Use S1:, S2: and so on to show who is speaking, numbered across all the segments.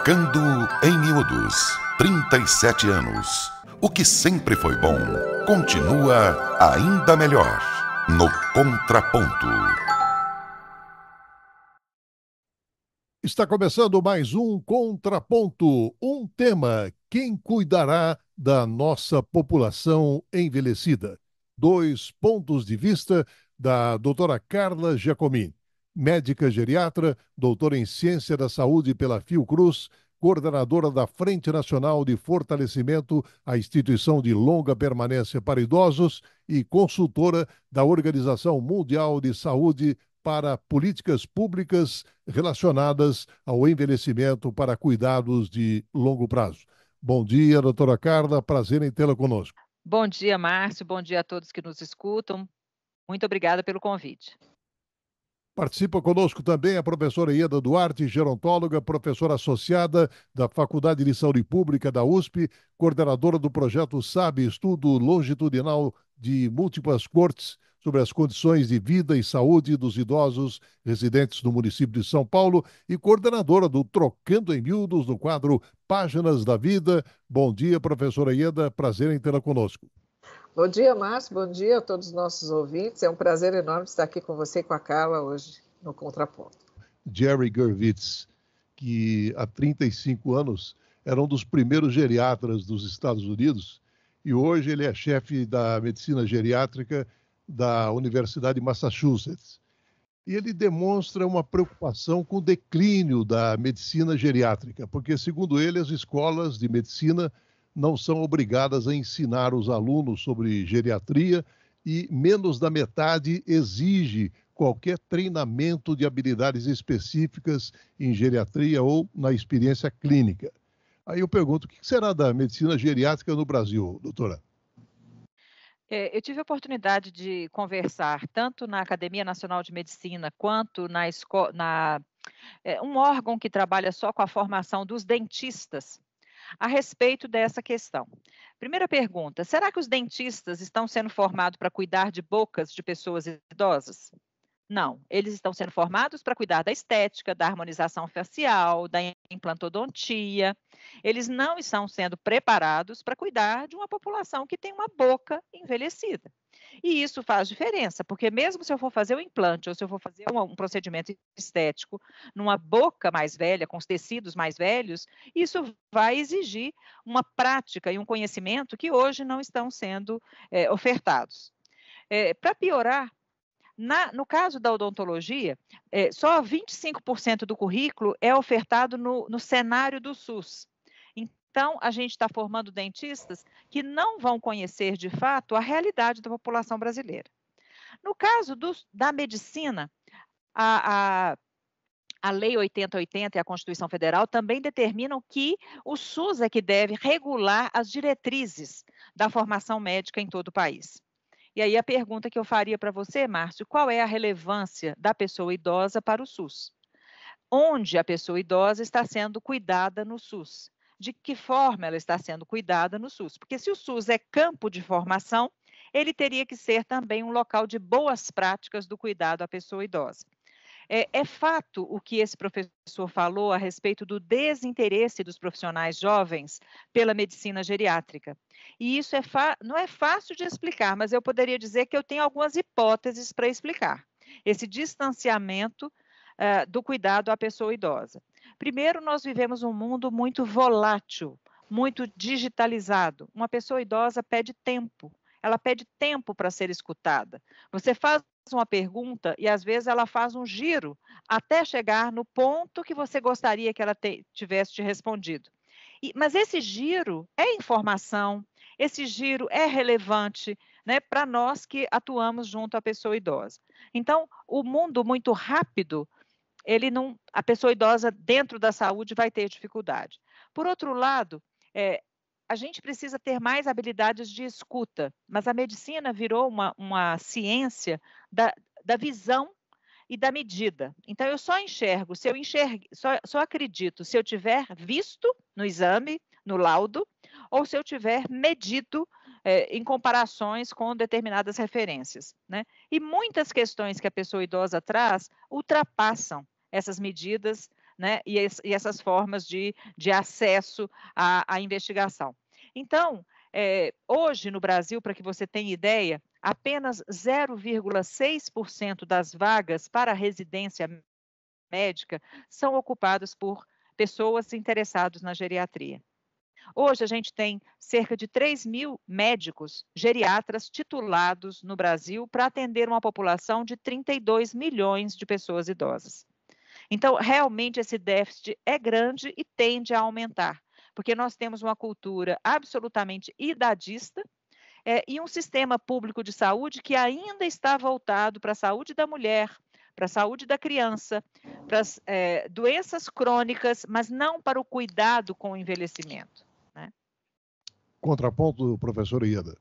S1: Trocando em Miúdos. 37 anos. O que sempre foi bom continua ainda melhor. No Contraponto.
S2: Está começando mais um Contraponto. Um tema: quem cuidará da nossa população envelhecida? Dois pontos de vista da doutora Carla Giacomin, médica geriatra, doutora em Ciência da Saúde pela Fiocruz, coordenadora da Frente Nacional de Fortalecimento à Instituição de Longa Permanência para Idosos e consultora da Organização Mundial de Saúde para políticas públicas relacionadas ao envelhecimento para cuidados de longo prazo. Bom dia, doutora Carla, prazer em tê-la conosco.
S3: Bom dia, Márcio, bom dia a todos que nos escutam. Muito obrigada pelo convite.
S2: Participa conosco também a professora Ieda Duarte, gerontóloga, professora associada da Faculdade de Saúde Pública da USP, coordenadora do projeto SAB, Estudo Longitudinal de Múltiplas Cortes sobre as condições de vida e saúde dos idosos residentes no município de São Paulo e coordenadora do Trocando em Miúdos no quadro Páginas da Vida. Bom dia, professora Ieda, prazer em tê-la conosco.
S4: Bom dia, Márcio. Bom dia a todos os nossos ouvintes. É um prazer enorme estar aqui com você e com a Carla hoje no Contraponto.
S2: Jerry Gurvitz, que há 35 anos era um dos primeiros geriatras dos Estados Unidos e hoje ele é chefe da medicina geriátrica da Universidade de Massachusetts. E ele demonstra uma preocupação com o declínio da medicina geriátrica, porque, segundo ele, as escolas de medicina não são obrigadas a ensinar os alunos sobre geriatria e menos da metade exige qualquer treinamento de habilidades específicas em geriatria ou na experiência clínica. Aí eu pergunto, o que será da medicina geriátrica no Brasil, doutora?
S3: Eu tive a oportunidade de conversar tanto na Academia Nacional de Medicina quanto um órgão que trabalha só com a formação dos dentistas a respeito dessa questão. Primeira pergunta: será que os dentistas estão sendo formados para cuidar de bocas de pessoas idosas? Não, eles estão sendo formados para cuidar da estética, da harmonização facial, da implantodontia. Eles não estão sendo preparados para cuidar de uma população que tem uma boca envelhecida. E isso faz diferença, porque mesmo se eu for fazer um implante ou se eu for fazer um procedimento estético numa boca mais velha, com os tecidos mais velhos, isso vai exigir uma prática e um conhecimento que hoje não estão sendo ofertados. Para piorar, no caso da odontologia, só 25% do currículo é ofertado no cenário do SUS. Então, a gente está formando dentistas que não vão conhecer, de fato, a realidade da população brasileira. No caso da medicina, a Lei 8080 e a Constituição Federal também determinam que o SUS é que deve regular as diretrizes da formação médica em todo o país. E aí a pergunta que eu faria para você, Márcio: qual é a relevância da pessoa idosa para o SUS? Onde a pessoa idosa está sendo cuidada no SUS? De que forma ela está sendo cuidada no SUS? Porque se o SUS é campo de formação, ele teria que ser também um local de boas práticas do cuidado à pessoa idosa. É fato o que esse professor falou a respeito do desinteresse dos profissionais jovens pela medicina geriátrica. E isso não é fácil de explicar, mas eu poderia dizer que eu tenho algumas hipóteses para explicar esse distanciamento do cuidado à pessoa idosa. Primeiro, nós vivemos um mundo muito volátil, muito digitalizado. Uma pessoa idosa pede tempo. Ela pede tempo para ser escutada. Você faz uma pergunta e, às vezes, ela faz um giro até chegar no ponto que você gostaria que ela tivesse te respondido. Mas esse giro é informação, esse giro é relevante, né, para nós que atuamos junto à pessoa idosa. Então, o mundo muito rápido, a pessoa idosa dentro da saúde vai ter dificuldade. Por outro lado, a gente precisa ter mais habilidades de escuta, mas a medicina virou uma ciência da visão e da medida. Então, eu só enxergo, só acredito se eu tiver visto no exame, no laudo, ou se eu tiver medido em comparações com determinadas referências, né? E muitas questões que a pessoa idosa traz ultrapassam essas medidas né, e essas formas de acesso à investigação. Então, hoje no Brasil, para que você tenha ideia, apenas 0,6% das vagas para a residência médica são ocupadas por pessoas interessadas na geriatria. Hoje a gente tem cerca de 3.000 médicos geriatras titulados no Brasil para atender uma população de 32 milhões de pessoas idosas. Então, realmente esse déficit é grande e tende a aumentar, porque nós temos uma cultura absolutamente idadista, e um sistema público de saúde que ainda está voltado para a saúde da mulher, para a saúde da criança, para as doenças crônicas, mas não para o cuidado com o envelhecimento. Né?
S2: Contraponto, professora Ieda.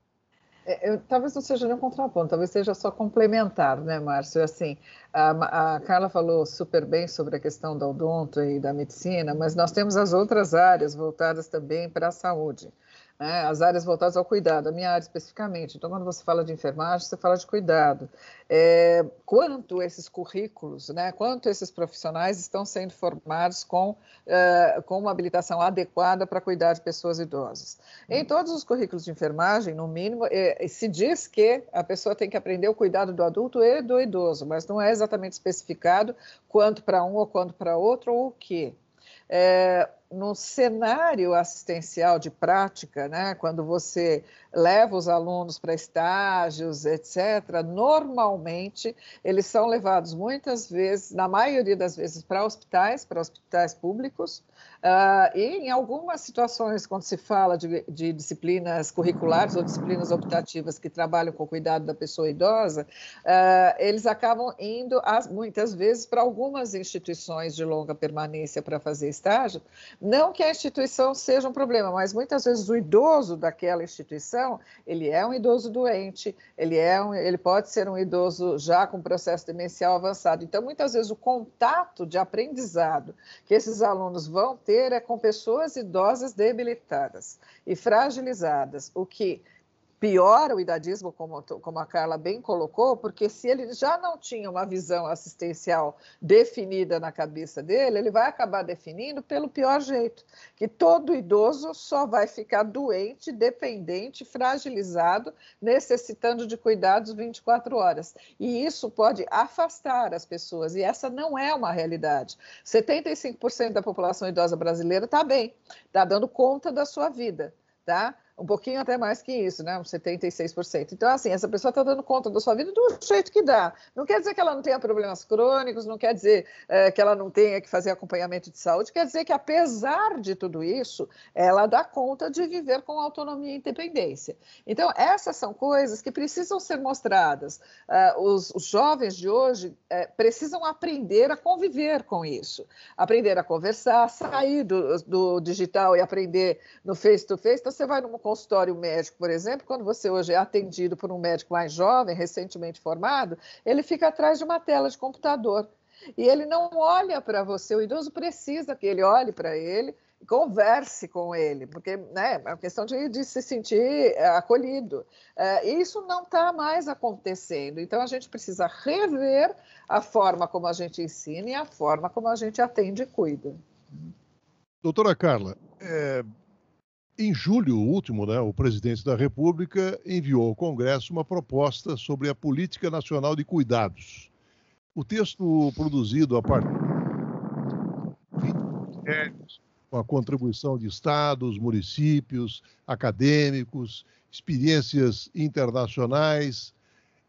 S4: Talvez não seja nem um contraponto, talvez seja só complementar, né, Márcio? Assim, a Carla falou super bem sobre a questão da odonto e da medicina, mas nós temos as outras áreas voltadas também para a saúde. Né, as áreas voltadas ao cuidado, a minha área especificamente. Então, quando você fala de enfermagem, você fala de cuidado. Quanto esses currículos, né, quanto esses profissionais estão sendo formados com uma habilitação adequada para cuidar de pessoas idosas. Em todos os currículos de enfermagem, no mínimo, se diz que a pessoa tem que aprender o cuidado do adulto e do idoso, mas não é exatamente especificado quanto para um ou quanto para outro ou o quê. No cenário assistencial de prática, né, quando você leva os alunos para estágios, etc., normalmente eles são levados muitas vezes, na maioria das vezes, para hospitais públicos, e em algumas situações, quando se fala de disciplinas curriculares ou disciplinas optativas que trabalham com o cuidado da pessoa idosa, eles acabam indo, muitas vezes, para algumas instituições de longa permanência para fazer estágio. Não que a instituição seja um problema, mas muitas vezes o idoso daquela instituição, ele é um idoso doente, ele pode ser um idoso já com processo demencial avançado. Então, muitas vezes o contato de aprendizado que esses alunos vão ter é com pessoas idosas debilitadas e fragilizadas, o que piora o idadismo, como a Carla bem colocou, porque se ele já não tinha uma visão assistencial definida na cabeça dele, ele vai acabar definindo pelo pior jeito, que todo idoso só vai ficar doente, dependente, fragilizado, necessitando de cuidados 24 horas. E isso pode afastar as pessoas, e essa não é uma realidade. 75% da população idosa brasileira está bem, está dando conta da sua vida, tá? Um pouquinho até mais que isso, né? Uns 76%. Então, assim, essa pessoa está dando conta da sua vida do jeito que dá. Não quer dizer que ela não tenha problemas crônicos, não quer dizer que ela não tenha que fazer acompanhamento de saúde, quer dizer que, apesar de tudo isso, ela dá conta de viver com autonomia e independência. Então, essas são coisas que precisam ser mostradas. Os jovens de hoje precisam aprender a conviver com isso, aprender a conversar, sair do digital e aprender no face-to-face. Então, você vai num consultório médico, por exemplo, quando você hoje é atendido por um médico mais jovem, recentemente formado, ele fica atrás de uma tela de computador. E ele não olha para você, o idoso precisa que ele olhe para ele, converse com ele, porque, né, é uma questão de se sentir acolhido. Isso não está mais acontecendo, então a gente precisa rever a forma como a gente ensina e a forma como a gente atende e cuida.
S2: Doutora Carla, em julho último, né, o presidente da República enviou ao Congresso uma proposta sobre a Política Nacional de Cuidados. O texto produzido a partir de com a contribuição de estados, municípios, acadêmicos, experiências internacionais.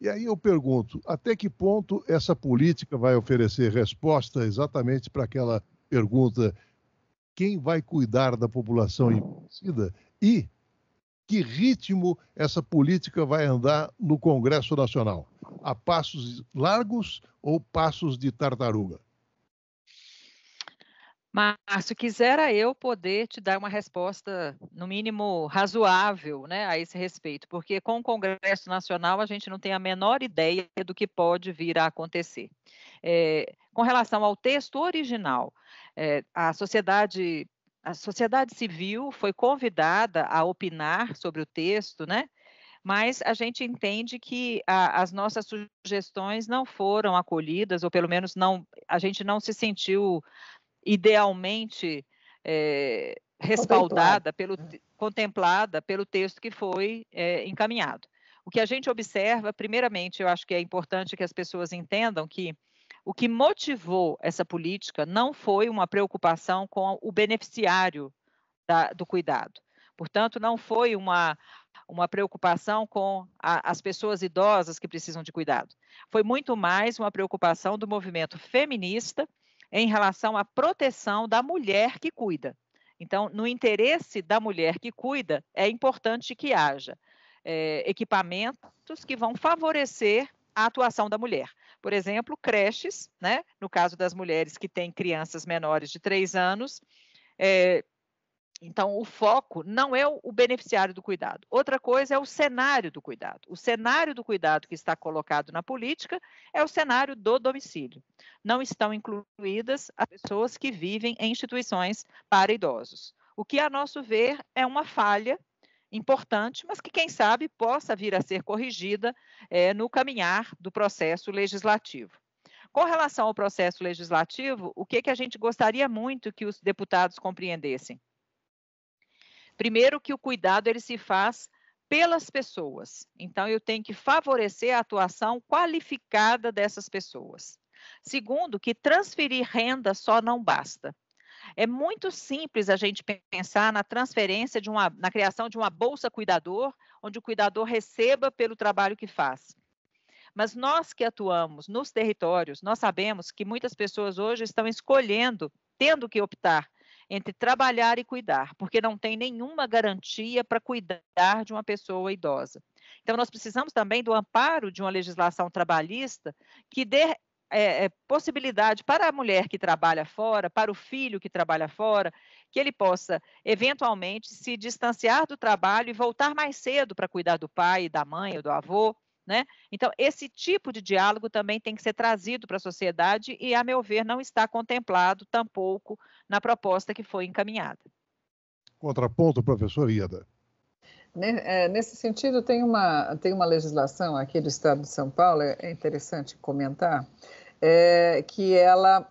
S2: E aí eu pergunto, até que ponto essa política vai oferecer resposta exatamente para aquela pergunta: quem vai cuidar da população envelhecida e que ritmo essa política vai andar no Congresso Nacional? A passos largos ou passos de tartaruga?
S3: Márcio, quisera eu poder te dar uma resposta, no mínimo, razoável, né, a esse respeito, porque com o Congresso Nacional a gente não tem a menor ideia do que pode vir a acontecer. Com relação ao texto original, a sociedade civil foi convidada a opinar sobre o texto, né? Mas a gente entende que as nossas sugestões não foram acolhidas, ou pelo menos a gente não se sentiu idealmente contemplada pelo texto que foi encaminhado. O que a gente observa, primeiramente, eu acho que é importante que as pessoas entendam que o que motivou essa política não foi uma preocupação com o beneficiário do cuidado. Portanto, não foi uma preocupação com as pessoas idosas que precisam de cuidado. Foi muito mais uma preocupação do movimento feminista em relação à proteção da mulher que cuida. Então, no interesse da mulher que cuida, é importante que haja equipamentos que vão favorecer a atuação da mulher. Por exemplo, creches, né? No caso das mulheres que têm crianças menores de 3 anos, então, o foco não é o beneficiário do cuidado. Outra coisa é o cenário do cuidado. O cenário do cuidado que está colocado na política é o cenário do domicílio. Não estão incluídas as pessoas que vivem em instituições para idosos. O que, a nosso ver, é uma falha importante, mas que, quem sabe, possa vir a ser corrigida no caminhar do processo legislativo. Com relação ao processo legislativo, o que a gente gostaria muito que os deputados compreendessem? Primeiro, que o cuidado ele se faz pelas pessoas. Então, eu tenho que favorecer a atuação qualificada dessas pessoas. Segundo, que transferir renda só não basta. É muito simples a gente pensar na transferência na criação de uma bolsa cuidador, onde o cuidador receba pelo trabalho que faz. Mas nós que atuamos nos territórios, nós sabemos que muitas pessoas hoje estão escolhendo, tendo que optar entre trabalhar e cuidar, porque não tem nenhuma garantia para cuidar de uma pessoa idosa. Então, nós precisamos também do amparo de uma legislação trabalhista que dê possibilidade para a mulher que trabalha fora, para o filho que trabalha fora, que ele possa, eventualmente, se distanciar do trabalho e voltar mais cedo para cuidar do pai, da mãe ou do avô, né? Então, esse tipo de diálogo também tem que ser trazido para a sociedade e, a meu ver, não está contemplado tampouco na proposta que foi encaminhada.
S2: Contraponto, professor Ieda.
S4: Nesse sentido, tem uma legislação aqui do Estado de São Paulo, é interessante comentar, que ela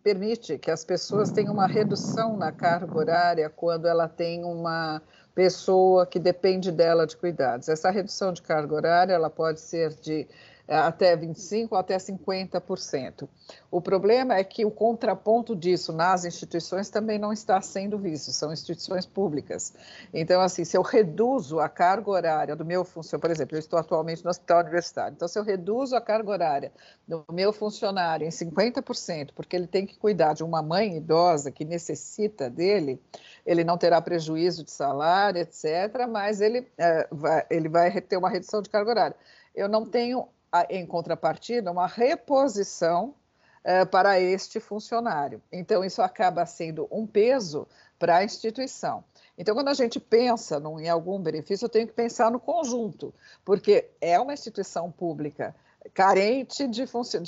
S4: permite que as pessoas tenham uma redução na carga horária quando ela tem uma pessoa que depende dela de cuidados. Essa redução de carga horária ela pode ser de até 25% ou até 50%. O problema é que o contraponto disso nas instituições também não está sendo visto, são instituições públicas. Então, assim, se eu reduzo a carga horária do meu funcionário, por exemplo, eu estou atualmente no hospital universitário, então se eu reduzo a carga horária do meu funcionário em 50%, porque ele tem que cuidar de uma mãe idosa que necessita dele, ele não terá prejuízo de salário, etc., mas ele vai ter uma redução de carga horária. Eu não tenho, em contrapartida, uma reposição para este funcionário. Então, isso acaba sendo um peso para a instituição. Então, quando a gente pensa em algum benefício, eu tenho que pensar no conjunto, porque é uma instituição pública carente de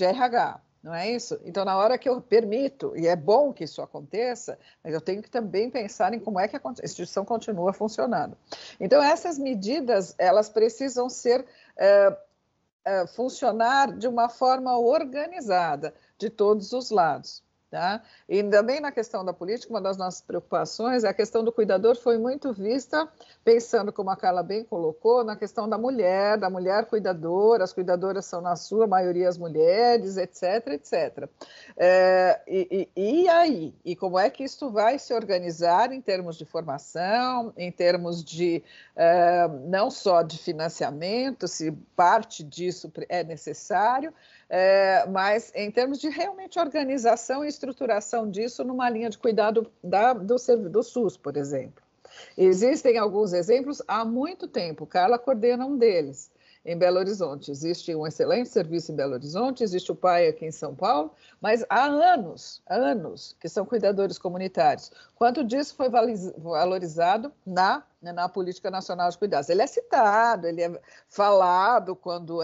S4: RH, não é isso? Então, na hora que eu permito, e é bom que isso aconteça, mas eu tenho que também pensar em como é que a instituição continua funcionando. Então, essas medidas, elas precisam ser funcionar de uma forma organizada, de todos os lados. Tá? E também na questão da política, uma das nossas preocupações é a questão do cuidador foi muito vista, pensando, como a Carla bem colocou, na questão da mulher cuidadora, as cuidadoras são na sua maioria as mulheres, etc, etc. E aí? E como é que isso vai se organizar em termos de formação, em termos de não só de financiamento, se parte disso é necessário, mas em termos de realmente organização e estruturação disso numa linha de cuidado do SUS, por exemplo. Existem alguns exemplos há muito tempo, Carla coordena um deles, em Belo Horizonte. Existe um excelente serviço em Belo Horizonte, existe o PAI aqui em São Paulo, mas há anos que são cuidadores comunitários. Quanto disso foi valorizado na Política Nacional de Cuidados? Ele é citado, ele é falado quando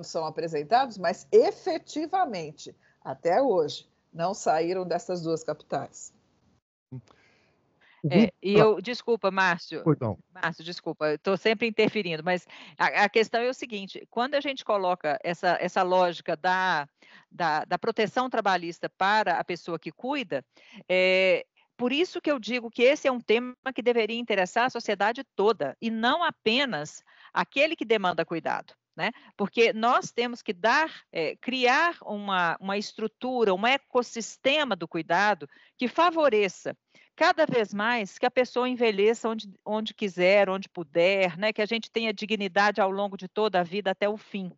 S4: são apresentados, mas efetivamente, até hoje, não saíram dessas duas capitais.
S2: O grupo
S3: Desculpa, Márcio.
S2: Pois não.
S3: Márcio, desculpa, eu estou sempre interferindo, mas a questão é o seguinte: quando a gente coloca essa lógica da proteção trabalhista para a pessoa que cuida, por isso que eu digo que esse é um tema que deveria interessar a sociedade toda, e não apenas aquele que demanda cuidado. Né? Porque nós temos que criar uma estrutura, um ecossistema do cuidado que favoreça cada vez mais que a pessoa envelheça onde quiser, onde puder, né? Que a gente tenha dignidade ao longo de toda a vida até o fim.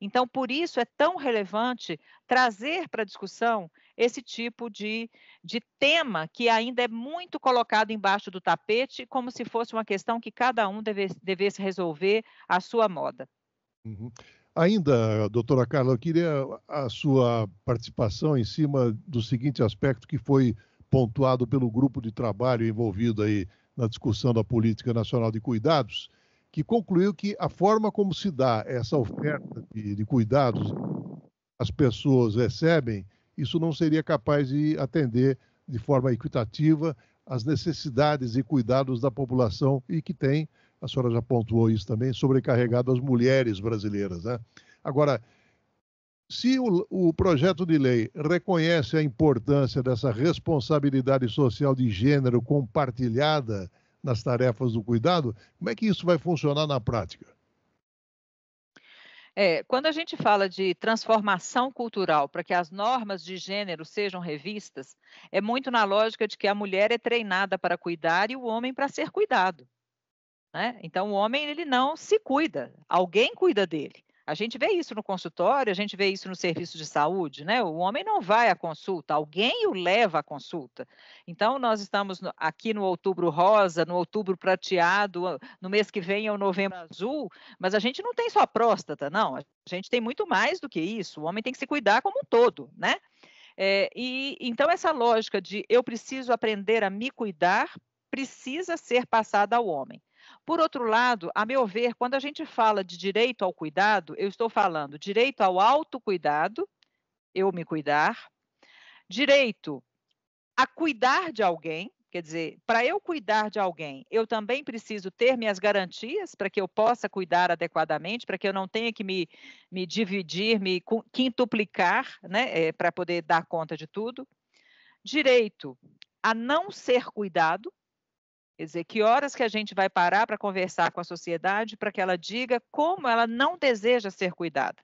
S3: Então, por isso é tão relevante trazer para a discussão esse tipo de tema que ainda é muito colocado embaixo do tapete, como se fosse uma questão que cada um devesse resolver à sua moda.
S2: Uhum. Ainda, doutora Carla, eu queria a sua participação em cima do seguinte aspecto que foi pontuado pelo grupo de trabalho envolvido aí na discussão da Política Nacional de Cuidados, que concluiu que a forma como se dá essa oferta de cuidados as pessoas recebem, isso não seria capaz de atender de forma equitativa as necessidades e cuidados da população e que tem, a senhora já pontuou isso também, sobrecarregado as mulheres brasileiras, né? Agora, se o projeto de lei reconhece a importância dessa responsabilidade social de gênero compartilhada nas tarefas do cuidado, como é que isso vai funcionar na prática?
S3: Quando a gente fala de transformação cultural para que as normas de gênero sejam revistas, é muito na lógica de que a mulher é treinada para cuidar e o homem para ser cuidado. Né? Então, o homem ele não se cuida, alguém cuida dele. A gente vê isso no consultório, a gente vê isso no serviço de saúde, né? O homem não vai à consulta, alguém o leva à consulta. Então, nós estamos aqui no Outubro Rosa, no Outubro Prateado, no mês que vem é o Novembro Azul, mas a gente não tem só próstata, não. A gente tem muito mais do que isso. O homem tem que se cuidar como um todo, né? Então, essa lógica de eu preciso aprender a me cuidar precisa ser passada ao homem. Por outro lado, a meu ver, quando a gente fala de direito ao cuidado, eu estou falando direito ao autocuidado, eu me cuidar, direito a cuidar de alguém, quer dizer, para eu cuidar de alguém, eu também preciso ter minhas garantias para que eu possa cuidar adequadamente, para que eu não tenha que me dividir, me quintuplicar, né, para poder dar conta de tudo. Direito a não ser cuidado, quer dizer, que horas que a gente vai parar para conversar com a sociedade para que ela diga como ela não deseja ser cuidada.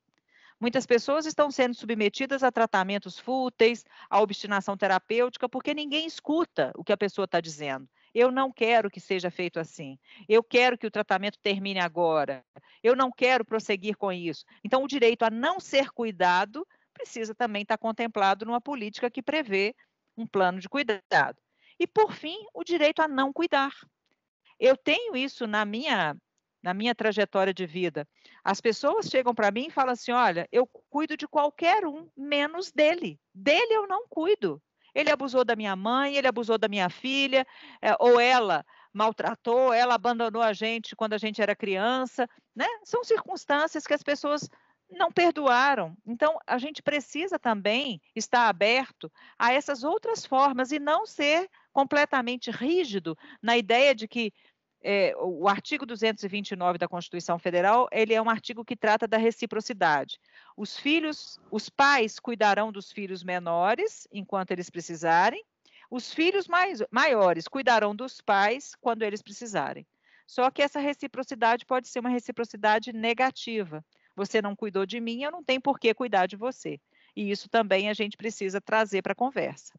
S3: Muitas pessoas estão sendo submetidas a tratamentos fúteis, a obstinação terapêutica, porque ninguém escuta o que a pessoa está dizendo. Eu não quero que seja feito assim. Eu quero que o tratamento termine agora. Eu não quero prosseguir com isso. Então, o direito a não ser cuidado precisa também estar contemplado numa política que prevê um plano de cuidado. E, por fim, o direito a não cuidar. Eu tenho isso na minha trajetória de vida. As pessoas chegam para mim e falam assim, olha, eu cuido de qualquer um, menos dele. Dele eu não cuido. Ele abusou da minha mãe, ele abusou da minha filha, ou ela maltratou, ela abandonou a gente quando a gente era criança, né? São circunstâncias que as pessoas não perdoaram. Então, a gente precisa também estar aberto a essas outras formas e não ser completamente rígido na ideia de que o artigo 229 da Constituição Federal, ele é um artigo que trata da reciprocidade. Os pais cuidarão dos filhos menores enquanto eles precisarem, os filhos maiores cuidarão dos pais quando eles precisarem. Só que essa reciprocidade pode ser uma reciprocidade negativa. Você não cuidou de mim, eu não tenho por que cuidar de você. E isso também a gente precisa trazer para a conversa.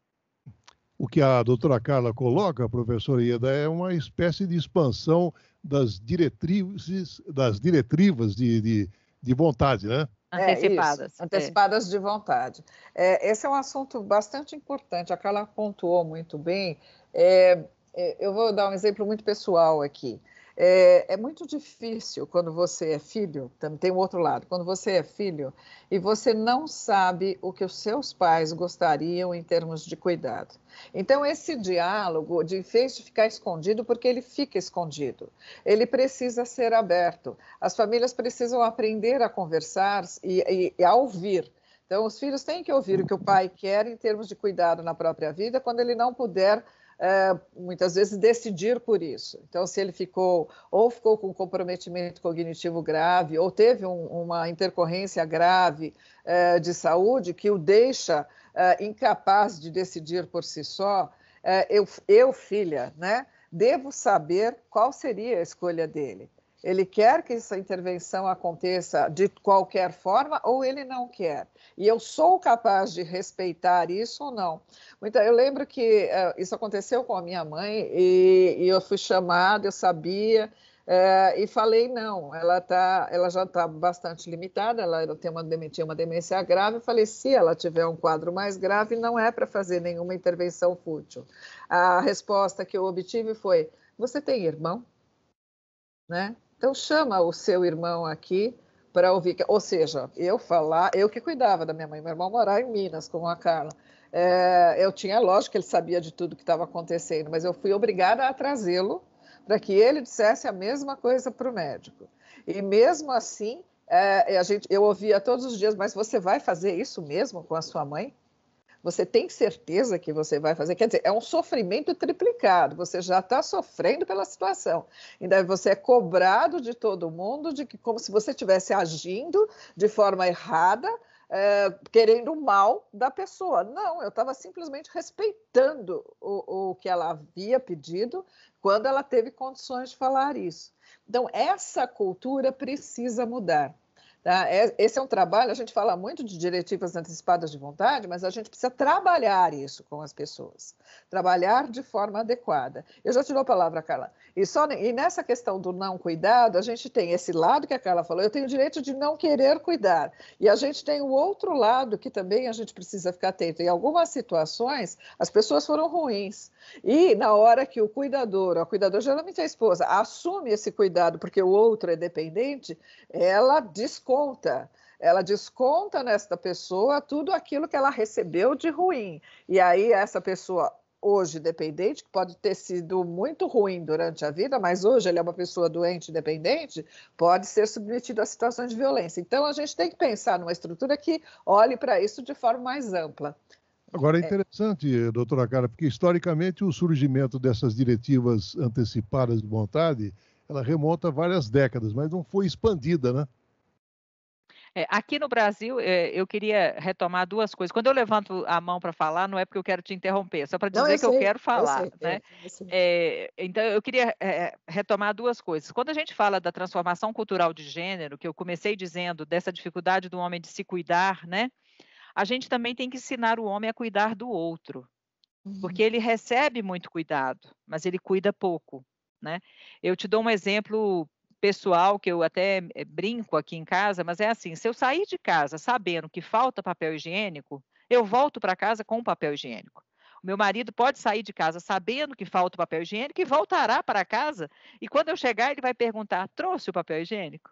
S2: O que a doutora Carla coloca, professora Ieda, é uma espécie de expansão das diretivas de vontade, né?
S3: Antecipadas.
S4: Antecipadas de vontade. Esse é um assunto bastante importante. A Carla pontuou muito bem. Eu vou dar um exemplo muito pessoal aqui. É muito difícil quando você é filho, também tem o outro lado, quando você é filho e você não sabe o que os seus pais gostariam em termos de cuidado. Então, esse diálogo de vez de ficar escondido, porque ele fica escondido, ele precisa ser aberto. As famílias precisam aprender a conversar e a ouvir. Então, os filhos têm que ouvir o que o pai quer em termos de cuidado na própria vida, quando ele não puder muitas vezes, decidir por isso. Então, se ele ficou com comprometimento cognitivo grave, ou teve uma intercorrência grave de saúde que o deixa incapaz de decidir por si só, filha, né, devo saber qual seria a escolha dele. Ele quer que essa intervenção aconteça de qualquer forma ou ele não quer? E eu sou capaz de respeitar isso ou não? Eu lembro que isso aconteceu com a minha mãe e eu fui chamada, eu sabia, e falei não, ela já está bastante limitada, ela tinha uma demência grave. Eu falei, se ela tiver um quadro mais grave, não é para fazer nenhuma intervenção fútil. A resposta que eu obtive foi, você tem irmão? Né? Então, chama o seu irmão aqui para ouvir. Ou seja, eu que cuidava da minha mãe, meu irmão morava em Minas, com a Carla. Lógico que ele sabia de tudo que estava acontecendo, mas eu fui obrigada a trazê-lo para que ele dissesse a mesma coisa para o médico. E mesmo assim, eu ouvia todos os dias, mas você vai fazer isso mesmo com a sua mãe? Você tem certeza que você vai fazer? Quer dizer, é um sofrimento triplicado. Você já está sofrendo pela situação. Ainda você é cobrado de todo mundo, como se você estivesse agindo de forma errada, querendo o mal da pessoa. Não, eu estava simplesmente respeitando o que ela havia pedido quando ela teve condições de falar isso. Então, essa cultura precisa mudar. Tá? Esse é um trabalho, a gente fala muito de diretivas antecipadas de vontade, mas a gente precisa trabalhar isso com as pessoas, trabalhar de forma adequada. Eu já te dou a palavra, Carla. E nessa questão do não cuidado, a gente tem esse lado que a Carla falou, eu tenho o direito de não querer cuidar. E a gente tem o outro lado que também a gente precisa ficar atento. Em algumas situações, as pessoas foram ruins. E na hora que o cuidador, geralmente a esposa, assume esse cuidado porque o outro é dependente, ela desconta nesta pessoa tudo aquilo que ela recebeu de ruim. E aí essa pessoa, hoje dependente, que pode ter sido muito ruim durante a vida, mas hoje ele é uma pessoa doente e dependente, pode ser submetida a situações de violência. Então a gente tem que pensar numa estrutura que olhe para isso de forma mais ampla.
S2: Agora, é interessante, doutora Carla, porque historicamente o surgimento dessas diretivas antecipadas de vontade, ela remonta a várias décadas, mas não foi expandida, né?
S3: Aqui no Brasil, eu queria retomar duas coisas. Quando eu levanto a mão para falar, não é porque eu quero te interromper, é só para dizer que eu quero falar, né? Então, eu queria retomar duas coisas. Quando a gente fala da transformação cultural de gênero, que eu comecei dizendo dessa dificuldade do homem de se cuidar, né? A gente também tem que ensinar o homem a cuidar do outro, porque ele recebe muito cuidado, mas ele cuida pouco, né? Eu te dou um exemplo pessoal, que eu até brinco aqui em casa, mas é assim, se eu sair de casa sabendo que falta papel higiênico, eu volto para casa com papel higiênico. O meu marido pode sair de casa sabendo que falta papel higiênico e voltará para casa, e quando eu chegar ele vai perguntar, trouxe o papel higiênico?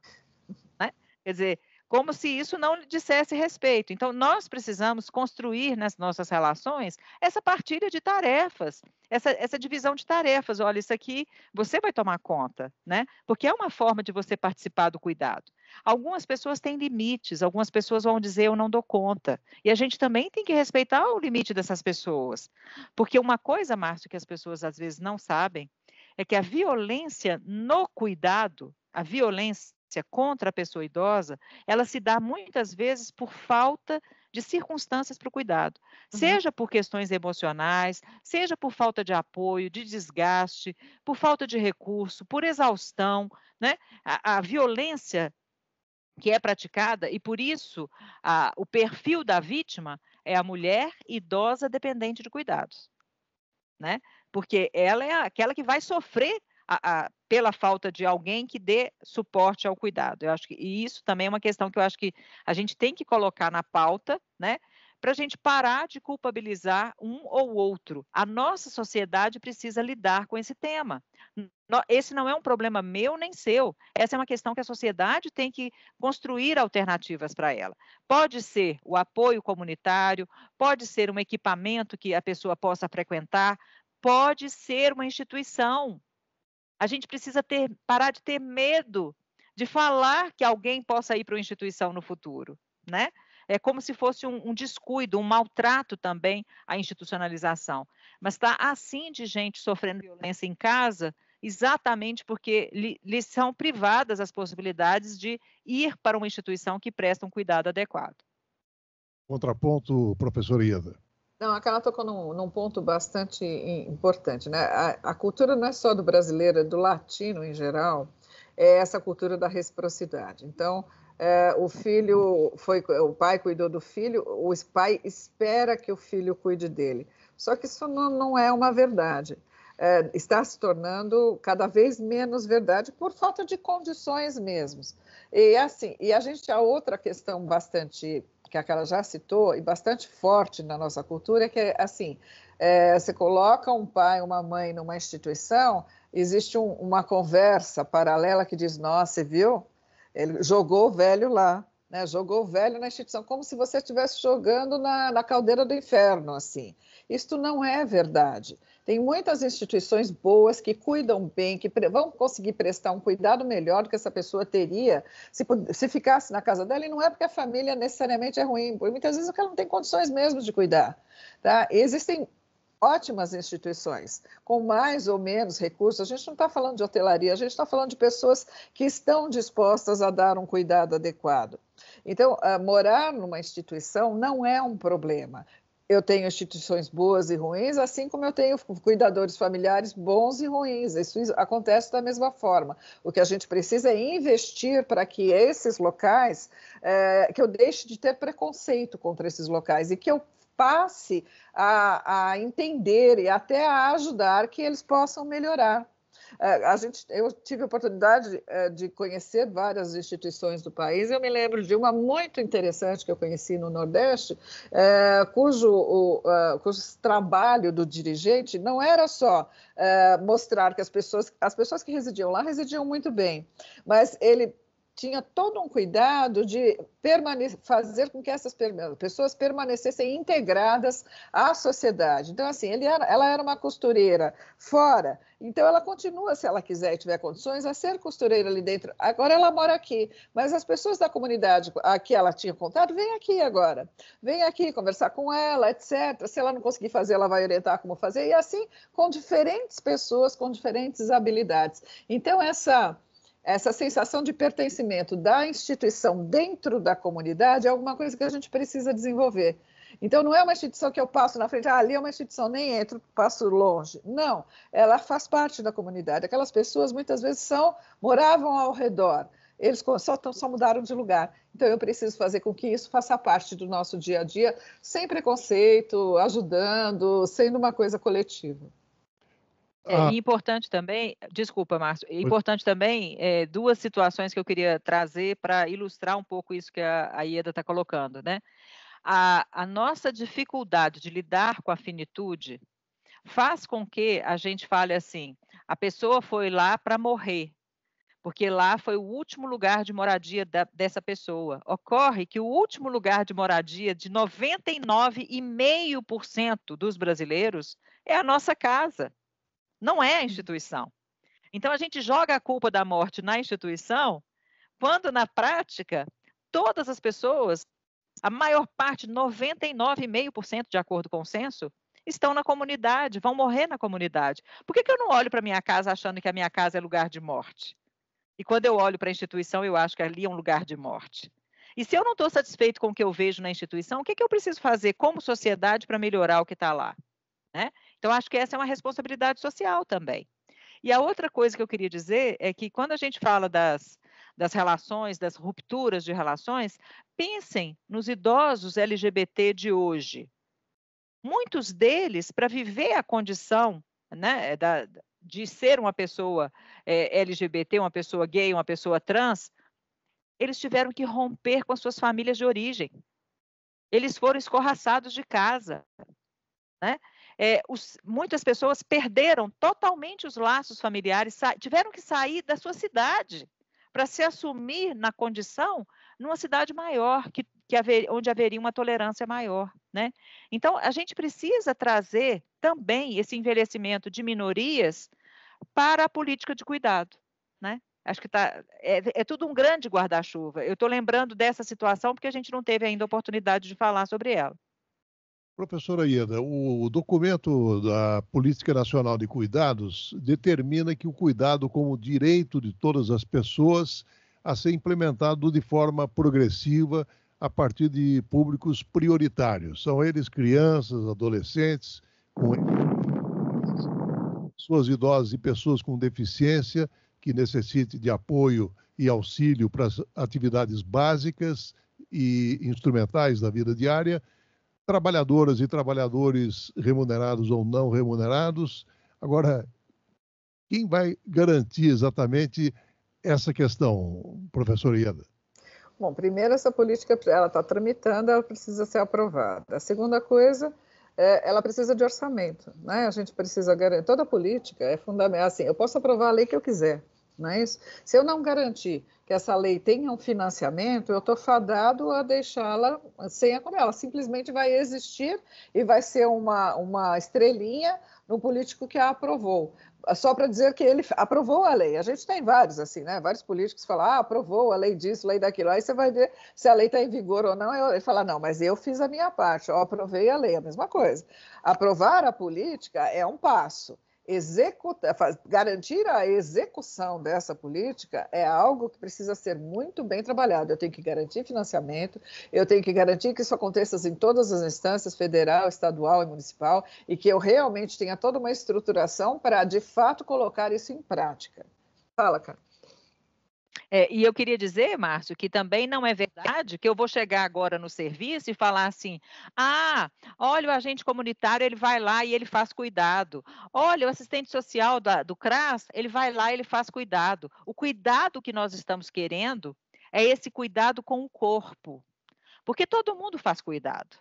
S3: Né? Quer dizer, como se isso não lhe dissesse respeito. Então, nós precisamos construir nas nossas relações essa partilha de tarefas, essa divisão de tarefas. Olha, isso aqui você vai tomar conta, né? Porque é uma forma de você participar do cuidado. Algumas pessoas têm limites, algumas pessoas vão dizer eu não dou conta. E a gente também tem que respeitar o limite dessas pessoas. Porque uma coisa, Márcio, que as pessoas às vezes não sabem, é que a violência no cuidado, a violência contra a pessoa idosa, ela se dá muitas vezes por falta de circunstâncias para o cuidado, seja por questões emocionais, seja por falta de apoio, de desgaste, por falta de recurso, por exaustão, né? A violência que é praticada, e por isso o perfil da vítima é a mulher idosa dependente de cuidados, né? Porque ela é aquela que vai sofrer pela falta de alguém que dê suporte ao cuidado. Eu acho que e isso também é uma questão que eu acho que a gente tem que colocar na pauta, né? Para a gente parar de culpabilizar um ou outro. A nossa sociedade precisa lidar com esse tema. Esse não é um problema meu nem seu. Essa é uma questão que a sociedade tem que construir alternativas para ela. Pode ser o apoio comunitário, pode ser um equipamento que a pessoa possa frequentar, pode ser uma instituição. A gente precisa parar de ter medo de falar que alguém possa ir para uma instituição no futuro, né? é como se fosse um descuido, um maltrato também à institucionalização. Mas está assim de gente sofrendo violência em casa, exatamente porque lhes são privadas as possibilidades de ir para uma instituição que presta um cuidado adequado.
S2: Contraponto, professora Ieda.
S4: Não, a Carla tocou num ponto bastante importante, né? A cultura não é só do brasileiro, é do latino em geral, é essa cultura da reciprocidade. Então, o pai cuidou do filho, o pai espera que o filho cuide dele. Só que isso não é uma verdade. Está se tornando cada vez menos verdade por falta de condições mesmos. E a outra questão bastante que a Carla já citou, e bastante forte na nossa cultura, é que você coloca um pai, uma mãe numa instituição, existe uma conversa paralela que diz, nossa, você viu? Ele jogou o velho lá, né? Jogou o velho na instituição, como se você estivesse jogando na caldeira do inferno, assim. Isto não é verdade. Tem muitas instituições boas que cuidam bem, que vão conseguir prestar um cuidado melhor do que essa pessoa teria se ficasse na casa dela, e não é porque a família necessariamente é ruim, porque muitas vezes ela não tem condições mesmo de cuidar. Tá? Existem ótimas instituições, com mais ou menos recursos. A gente não está falando de hotelaria, a gente está falando de pessoas que estão dispostas a dar um cuidado adequado. Então, morar numa instituição não é um problema. Eu tenho instituições boas e ruins, assim como eu tenho cuidadores familiares bons e ruins. Isso acontece da mesma forma. O que a gente precisa é investir para que esses locais, que eu deixe de ter preconceito contra esses locais e que eu passe a entender e até a ajudar que eles possam melhorar. Eu tive a oportunidade de conhecer várias instituições do país. Eu me lembro de uma muito interessante que eu conheci no Nordeste, cujo trabalho do dirigente não era só mostrar que as pessoas que residiam lá residiam muito bem, mas ele tinha todo um cuidado de fazer com que essas pessoas permanecessem integradas à sociedade. Então, assim, ela era uma costureira fora, então ela continua, se ela quiser e tiver condições, a ser costureira ali dentro. Agora ela mora aqui, mas as pessoas da comunidade a que ela tinha contato, vem aqui agora, vem aqui conversar com ela, etc. Se ela não conseguir fazer, ela vai orientar como fazer, e assim, com diferentes pessoas, com diferentes habilidades. Então, essa sensação de pertencimento da instituição dentro da comunidade é alguma coisa que a gente precisa desenvolver. Então, não é uma instituição que eu passo na frente, ali é uma instituição, nem entro, passo longe. Não, ela faz parte da comunidade. Aquelas pessoas, muitas vezes, moravam ao redor. Eles só mudaram de lugar. Então, eu preciso fazer com que isso faça parte do nosso dia a dia, sem preconceito, ajudando, sendo uma coisa coletiva.
S3: E importante também, desculpa, Márcio, importante também, duas situações que eu queria trazer para ilustrar um pouco isso que a Ieda está colocando, né? A nossa dificuldade de lidar com a finitude faz com que a gente fale assim, a pessoa foi lá para morrer, porque lá foi o último lugar de moradia dessa pessoa. Ocorre que o último lugar de moradia de 99,5% dos brasileiros é a nossa casa. Não é a instituição. Então, a gente joga a culpa da morte na instituição, quando, na prática, todas as pessoas, a maior parte, 99,5%, de acordo com o censo, estão na comunidade, vão morrer na comunidade. Por que eu não olho para a minha casa achando que a minha casa é lugar de morte? E quando eu olho para a instituição, eu acho que ali é um lugar de morte. E se eu não estou satisfeito com o que eu vejo na instituição, o que eu preciso fazer como sociedade para melhorar o que está lá? Né? Então, acho que essa é uma responsabilidade social também. E a outra coisa que eu queria dizer é que quando a gente fala das relações, das rupturas de relações, pensem nos idosos LGBT de hoje. Muitos deles, para viver a condição, né, de ser uma pessoa LGBT, uma pessoa gay, uma pessoa trans, eles tiveram que romper com as suas famílias de origem. Eles foram escorraçados de casa, né? Muitas pessoas perderam totalmente os laços familiares, tiveram que sair da sua cidade para se assumir na condição numa cidade maior, onde haveria uma tolerância maior, né? Então, a gente precisa trazer também esse envelhecimento de minorias para a política de cuidado, né? Acho que é tudo um grande guarda-chuva. Eu estou lembrando dessa situação porque a gente não teve ainda a oportunidade de falar sobre ela.
S2: Professora Ieda, o documento da Política Nacional de Cuidados determina que o cuidado como direito de todas as pessoas a ser implementado de forma progressiva a partir de públicos prioritários. São eles crianças, adolescentes, com pessoas idosas e pessoas com deficiência que necessitem de apoio e auxílio para as atividades básicas e instrumentais da vida diária, trabalhadoras e trabalhadores remunerados ou não remunerados. Agora, quem vai garantir exatamente essa questão, professor Ieda?
S4: Bom, primeiro, essa política ela está tramitando, ela precisa ser aprovada. A segunda coisa, ela precisa de orçamento, né? A gente precisa garantir, toda política é fundamental. Assim, eu posso aprovar a lei que eu quiser, não é isso? Se eu não garantir que essa lei tenha um financiamento, eu estou fadado a deixá-la sem a ela simplesmente vai existir e vai ser uma estrelinha no político que a aprovou. Só para dizer que ele aprovou a lei. A gente tem vários, assim, né? Vários políticos falam, aprovou a lei disso, lei daquilo. Aí você vai ver se a lei está em vigor ou não. Ele fala, não, mas eu fiz a minha parte, eu aprovei a lei, a mesma coisa. Aprovar a política é um passo. Garantir a execução dessa política é algo que precisa ser muito bem trabalhado. Eu tenho que garantir financiamento, eu tenho que garantir que isso aconteça em todas as instâncias, federal, estadual e municipal, e que eu realmente tenha toda uma estruturação para, de fato, colocar isso em prática. Fala, cara.
S3: E eu queria dizer, Márcio, que também não é verdade que eu vou chegar agora no serviço e falar assim, olha, o agente comunitário, ele vai lá e ele faz cuidado. Olha, o assistente social do CRAS, ele vai lá e ele faz cuidado. O cuidado que nós estamos querendo é esse cuidado com o corpo, porque todo mundo faz cuidado,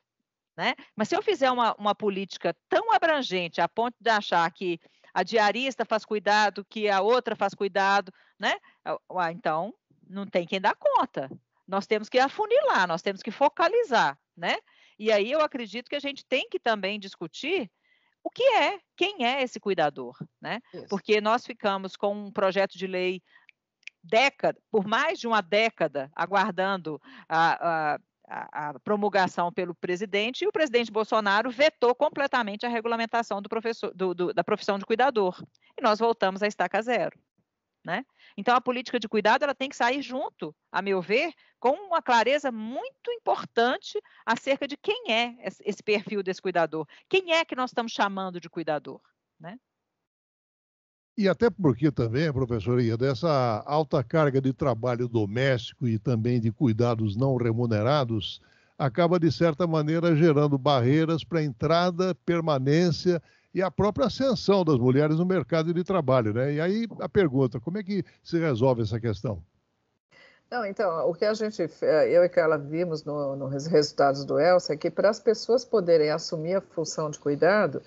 S3: né? Mas se eu fizer uma política tão abrangente a ponto de achar que a diarista faz cuidado, que a outra faz cuidado, né? Então, não tem quem dá conta. Nós temos que afunilar, nós temos que focalizar, né? E aí eu acredito que a gente tem que também discutir o que é, quem é esse cuidador, né?
S4: Isso.
S3: Porque nós ficamos com um projeto de lei por mais de uma década, aguardando a promulgação pelo presidente, e o presidente Bolsonaro vetou completamente a regulamentação da profissão de cuidador. E nós voltamos à estaca zero, né? Então, a política de cuidado ela tem que sair junto, a meu ver, com uma clareza muito importante acerca de quem é esse perfil desse cuidador. Quem é que nós estamos chamando de cuidador, né?
S2: E até porque também, professor Ieda, dessa alta carga de trabalho doméstico e também de cuidados não remunerados, acaba, de certa maneira, gerando barreiras para a entrada, permanência e a própria ascensão das mulheres no mercado de trabalho, né? E aí a pergunta, como é que se resolve essa questão?
S4: Não, então, o que eu e Carla vimos nos resultados do ELSA é que para as pessoas poderem assumir a função de cuidado,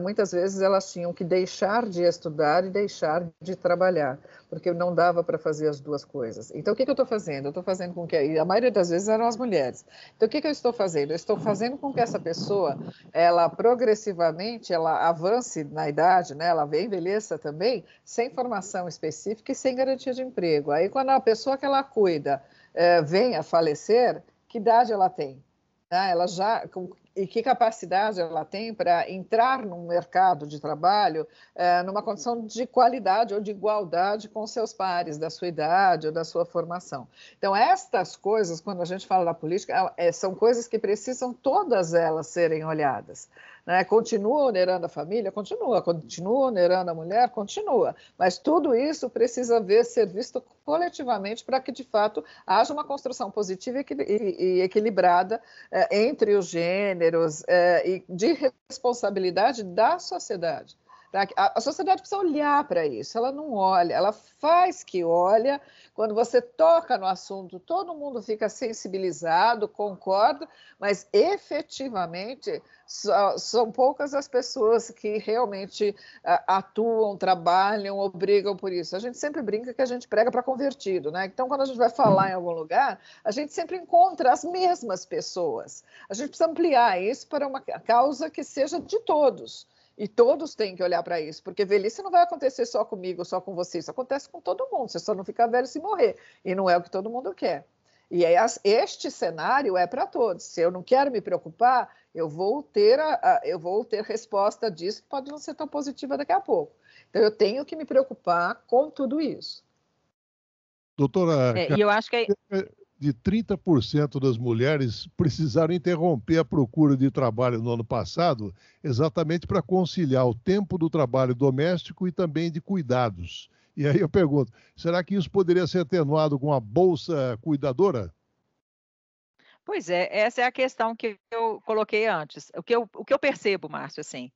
S4: muitas vezes elas tinham que deixar de estudar e deixar de trabalhar, porque não dava para fazer as duas coisas. Então, o que eu estou fazendo? Eu estou fazendo com que, e a maioria das vezes eram as mulheres. Então, o que eu estou fazendo? Eu estou fazendo com que essa pessoa, ela progressivamente, ela avance na idade, né? Ela envelheça também, sem formação específica e sem garantia de emprego. Aí, quando a pessoa que ela cuida vem a falecer, que idade ela tem? Ela já... E que capacidade ela tem para entrar num mercado de trabalho numa condição de qualidade ou de igualdade com seus pares, da sua idade ou da sua formação. Então, estas coisas, quando a gente fala da política, são coisas que precisam todas elas serem olhadas. Né? Continua onerando a família? Continua onerando a mulher? Continua. Mas tudo isso precisa ser visto coletivamente para que, de fato, haja uma construção positiva e equilibrada entre os gêneros e de responsabilidade da sociedade. A sociedade precisa olhar para isso, ela não olha, ela faz que olha. Quando você toca no assunto, todo mundo fica sensibilizado, concorda, mas efetivamente são poucas as pessoas que realmente atuam, trabalham ou brigam por isso. A gente sempre brinca que a gente prega para convertido, né? Então, quando a gente vai falar em algum lugar, a gente sempre encontra as mesmas pessoas. A gente precisa ampliar isso para uma causa que seja de todos. E todos têm que olhar para isso, porque velhice não vai acontecer só comigo, só com você, isso acontece com todo mundo, você só não fica velho se morrer, e não é o que todo mundo quer. E aí, este cenário é para todos. Se eu não quero me preocupar, eu vou ter resposta disso, que pode não ser tão positiva daqui a pouco. Então, eu tenho que me preocupar com tudo isso.
S2: Doutora,
S3: E eu acho que
S2: de 30% das mulheres precisaram interromper a procura de trabalho no ano passado, exatamente para conciliar o tempo do trabalho doméstico e também de cuidados. E aí eu pergunto, será que isso poderia ser atenuado com a bolsa cuidadora?
S3: Pois é, essa é a questão que eu coloquei antes. O que eu percebo, Márcio, assim,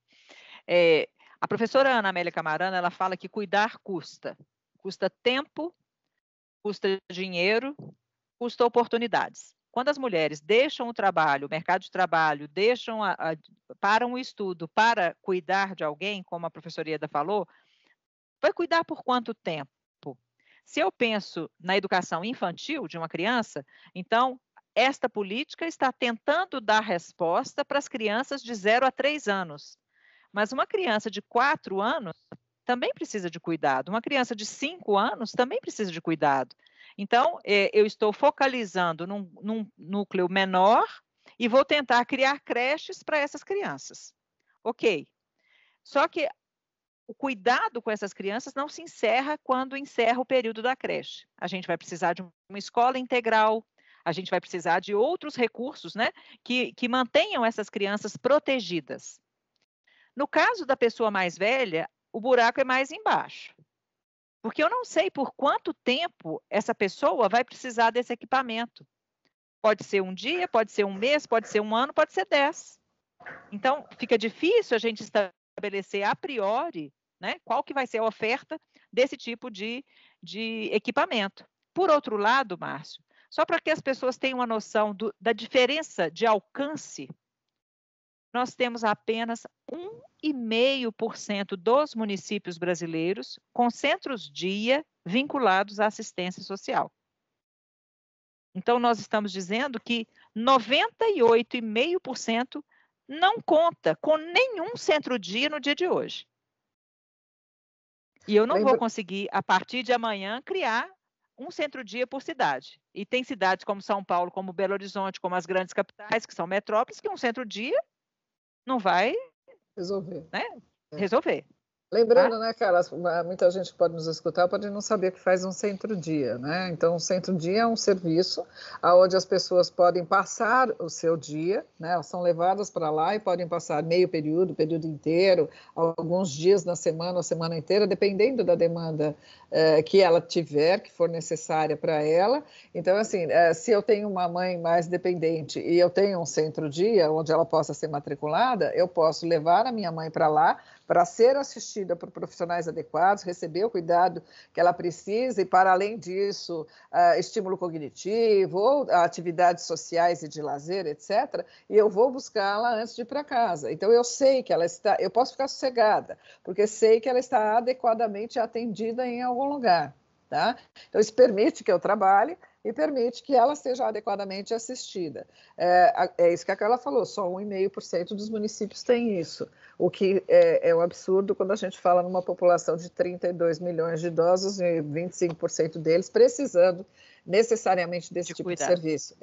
S3: a professora Ana Amélia Camarano, ela fala que cuidar custa. Custa tempo, custa dinheiro, custa oportunidades. Quando as mulheres deixam o trabalho, o mercado de trabalho, param o estudo para cuidar de alguém, como a professora Ieda falou, vai cuidar por quanto tempo? Se eu penso na educação infantil de uma criança, então esta política está tentando dar resposta para as crianças de 0 a 3 anos. Mas uma criança de 4 anos também precisa de cuidado. Uma criança de 5 anos também precisa de cuidado. Então, eu estou focalizando num núcleo menor e vou tentar criar creches para essas crianças. Ok. Só que o cuidado com essas crianças não se encerra quando encerra o período da creche. A gente vai precisar de uma escola integral, a gente vai precisar de outros recursos, né, que mantenham essas crianças protegidas. No caso da pessoa mais velha, o buraco é mais embaixo. Porque eu não sei por quanto tempo essa pessoa vai precisar desse equipamento. Pode ser um dia, pode ser um mês, pode ser um ano, pode ser 10. Então, fica difícil a gente estabelecer a priori, né, qual que vai ser a oferta desse tipo de equipamento. Por outro lado, Márcio, só para que as pessoas tenham uma noção da diferença de alcance, nós temos apenas 1,5% dos municípios brasileiros com centros-dia vinculados à assistência social. Então, nós estamos dizendo que 98,5% não conta com nenhum centro-dia no dia de hoje. E eu não vou conseguir, a partir de amanhã, criar um centro-dia por cidade. E tem cidades como São Paulo, como Belo Horizonte, como as grandes capitais, que são metrópoles, que um centro-dia não vai
S4: resolver.
S3: Né? Resolver.
S4: Lembrando, né, Carla, muita gente que pode nos escutar pode não saber que faz um centro-dia, né? Então, um centro-dia é um serviço onde as pessoas podem passar o seu dia, né? Elas são levadas para lá e podem passar meio período, período inteiro, alguns dias na semana, a semana inteira, dependendo da demanda que ela tiver, que for necessária para ela. Então, assim, se eu tenho uma mãe mais dependente e eu tenho um centro-dia onde ela possa ser matriculada, eu posso levar a minha mãe para lá para ser assistida por profissionais adequados, receber o cuidado que ela precisa e, para além disso, estímulo cognitivo, ou atividades sociais e de lazer, etc., e eu vou buscá-la antes de ir para casa. Então, eu sei que ela está, eu posso ficar sossegada, porque sei que ela está adequadamente atendida em algum lugar. Tá? Então, isso permite que eu trabalhe e permite que ela seja adequadamente assistida. É isso que a Carla falou, só 1,5% dos municípios tem isso, o que é um absurdo quando a gente fala numa população de 32 milhões de idosos e 25% deles precisando necessariamente desse tipo de serviço.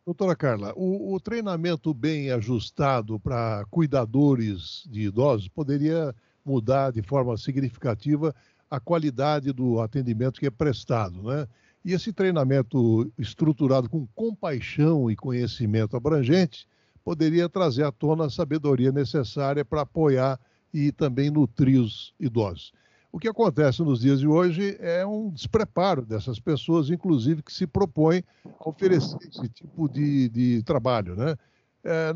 S2: Doutora Carla, o treinamento bem ajustado para cuidadores de idosos poderia mudar de forma significativa a qualidade do atendimento que é prestado, né? E esse treinamento estruturado com compaixão e conhecimento abrangente poderia trazer à tona a sabedoria necessária para apoiar e também nutrir os idosos. O que acontece nos dias de hoje é um despreparo dessas pessoas, inclusive, que se propõem a oferecer esse tipo de trabalho, né?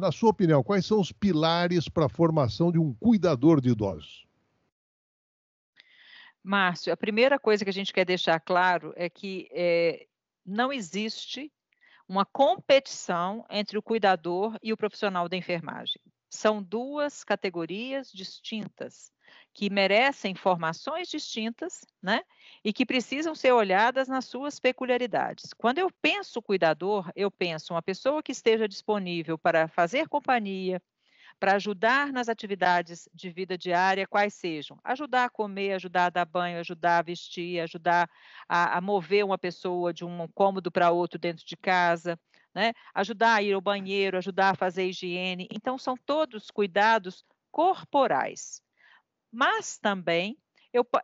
S2: Na sua opinião, quais são os pilares para a formação de um cuidador de idosos?
S3: Márcio, a primeira coisa que a gente quer deixar claro é que não existe uma competição entre o cuidador e o profissional da enfermagem. São duas categorias distintas, que merecem formações distintas, né? E que precisam ser olhadas nas suas peculiaridades. Quando eu penso cuidador, eu penso uma pessoa que esteja disponível para fazer companhia, para ajudar nas atividades de vida diária, quais sejam: ajudar a comer, ajudar a dar banho, ajudar a vestir, ajudar a mover uma pessoa de um cômodo para outro dentro de casa, né? Ajudar a ir ao banheiro, ajudar a fazer higiene. Então, são todos cuidados corporais. Mas também,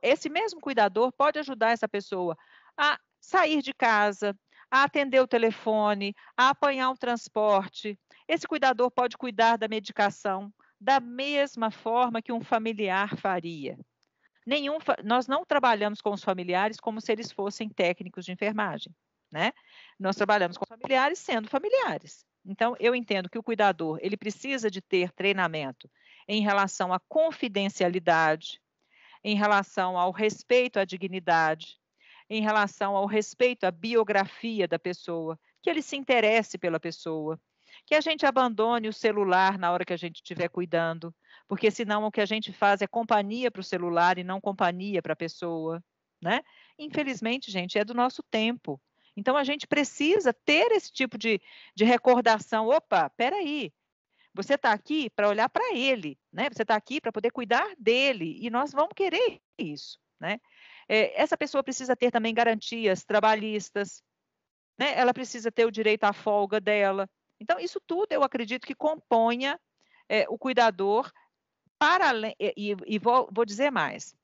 S3: esse mesmo cuidador pode ajudar essa pessoa a sair de casa, a atender o telefone, a apanhar o transporte. Esse cuidador pode cuidar da medicação da mesma forma que um familiar faria. Nós não trabalhamos com os familiares como se eles fossem técnicos de enfermagem, né? Nós trabalhamos com familiares sendo familiares. Então, eu entendo que o cuidador, ele precisa de ter treinamento em relação à confidencialidade, em relação ao respeito à dignidade, em relação ao respeito à biografia da pessoa, que ele se interesse pela pessoa, que a gente abandone o celular na hora que a gente estiver cuidando, porque senão o que a gente faz é companhia para o celular e não companhia para a pessoa, né? Infelizmente, gente, é do nosso tempo. Então, a gente precisa ter esse tipo de recordação. Opa, peraí, você está aqui para olhar para ele, né? Você está aqui para poder cuidar dele, e nós vamos querer isso, né? Essa pessoa precisa ter também garantias trabalhistas, né? Ela precisa ter o direito à folga dela. Então, isso tudo eu acredito que componha o cuidador para além, e vou dizer mais.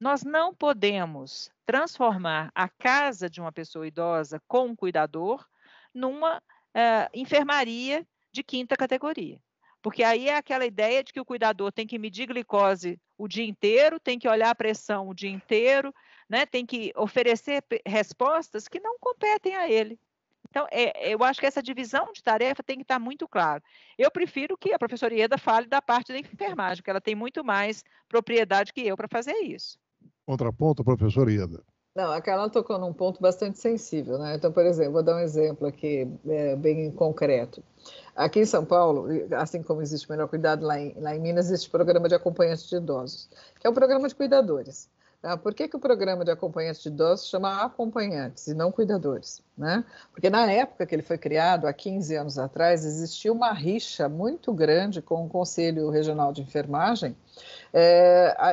S3: Nós não podemos transformar a casa de uma pessoa idosa com um cuidador numa enfermaria de quinta categoria. Porque aí é aquela ideia de que o cuidador tem que medir glicose o dia inteiro, tem que olhar a pressão o dia inteiro, né? Tem que oferecer respostas que não competem a ele. Então, eu acho que essa divisão de tarefa tem que estar muito claro. Eu prefiro que a professora Ieda fale da parte da enfermagem, porque ela tem muito mais propriedade que eu para fazer isso.
S2: Contraponto, professora Ieda.
S4: Não, a Carla tocou num ponto bastante sensível, né? Então, por exemplo, vou dar um exemplo aqui bem concreto. Aqui em São Paulo, assim como existe o Melhor Cuidado, lá em Minas existe o programa de acompanhantes de idosos, que é um programa de cuidadores. Tá? Por que o programa de acompanhantes de idosos chama acompanhantes e não cuidadores? Né? Porque na época que ele foi criado, há 15 anos atrás, existia uma rixa muito grande com o Conselho Regional de Enfermagem,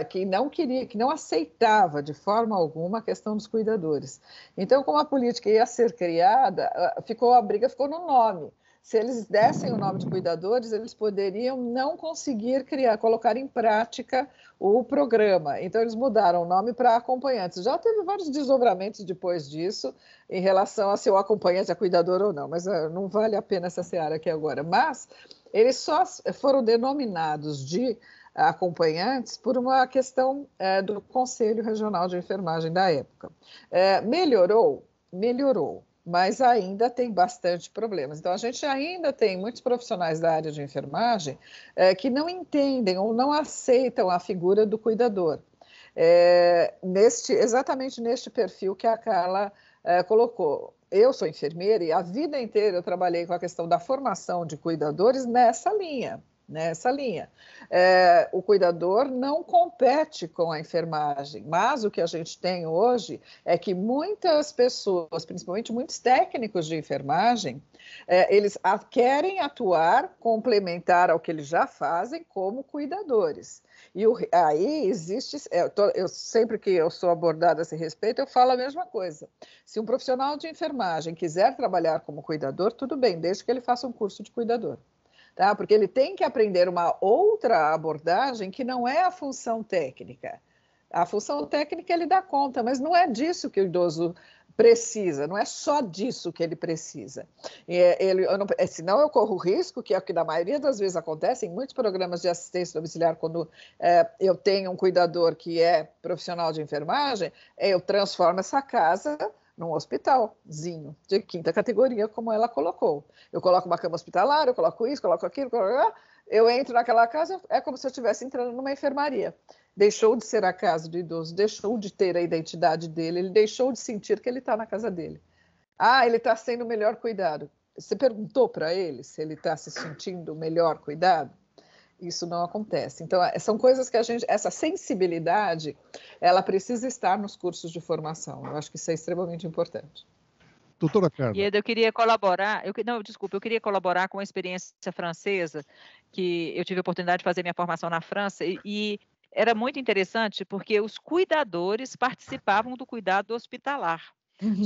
S4: que não queria, que não aceitava de forma alguma a questão dos cuidadores. Então, como a política ia ser criada, a briga ficou no nome. Se eles dessem o nome de cuidadores, eles poderiam não conseguir colocar em prática o programa. Então, eles mudaram o nome para acompanhantes. Já teve vários desdobramentos depois disso, em relação a se o acompanhante é cuidador ou não, mas não vale a pena essa seara aqui agora. Mas eles só foram denominados de acompanhantes por uma questão do Conselho Regional de Enfermagem da época. Melhorou, mas ainda tem bastante problemas. Então, a gente ainda tem muitos profissionais da área de enfermagem que não entendem ou não aceitam a figura do cuidador. Exatamente neste perfil que a Carla colocou. Eu sou enfermeira e a vida inteira eu trabalhei com a questão da formação de cuidadores nessa linha. O cuidador não compete com a enfermagem, mas o que a gente tem hoje é que muitas pessoas, principalmente muitos técnicos de enfermagem, eles querem atuar complementar ao que eles já fazem como cuidadores. E aí existe, eu sempre que eu sou abordada a esse respeito, eu falo a mesma coisa. Se um profissional de enfermagem quiser trabalhar como cuidador, tudo bem, desde que ele faça um curso de cuidador. Tá? Porque ele tem que aprender uma outra abordagem que não é a função técnica. A função técnica ele dá conta, mas não é disso que o idoso precisa, não é só disso que ele precisa. Senão eu corro o risco, que é o que na maioria das vezes acontece em muitos programas de assistência domiciliar, quando eu tenho um cuidador que é profissional de enfermagem, eu transformo essa casa num hospitalzinho de quinta categoria, como ela colocou. Eu coloco uma cama hospitalar, eu coloco isso, coloco aquilo, eu entro naquela casa, é como se eu estivesse entrando numa enfermaria. Deixou de ser a casa do idoso, deixou de ter a identidade dele, ele deixou de sentir que ele está na casa dele. Ele está sendo o melhor cuidado. Você perguntou para ele se ele está se sentindo o melhor cuidado? Isso não acontece. Então, são coisas que essa sensibilidade, ela precisa estar nos cursos de formação. Eu acho que isso é extremamente importante.
S2: Doutora Carla.
S3: Ieda, eu queria colaborar, eu queria colaborar com a experiência francesa, que eu tive a oportunidade de fazer minha formação na França, e era muito interessante porque os cuidadores participavam do cuidado hospitalar.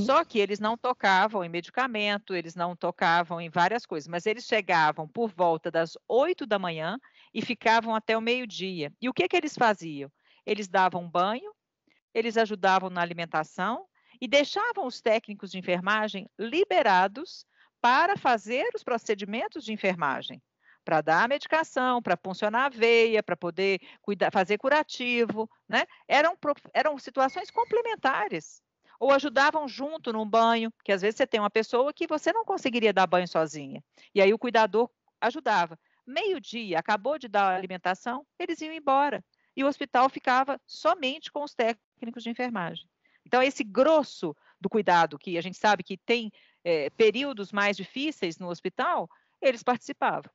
S3: Só que eles não tocavam em medicamento, eles não tocavam em várias coisas, mas eles chegavam por volta das 8 da manhã e ficavam até o meio-dia. E o que eles faziam? Eles davam banho, eles ajudavam na alimentação e deixavam os técnicos de enfermagem liberados para fazer os procedimentos de enfermagem, para dar a medicação, para puncionar a veia, para poder fazer curativo, né? Eram situações complementares. Ou ajudavam junto num banho, que às vezes você tem uma pessoa que você não conseguiria dar banho sozinha. E aí o cuidador ajudava. Meio-dia, acabou de dar a alimentação, eles iam embora. E o hospital ficava somente com os técnicos de enfermagem. Então, esse grosso do cuidado, que a gente sabe que tem períodos mais difíceis no hospital, eles participavam.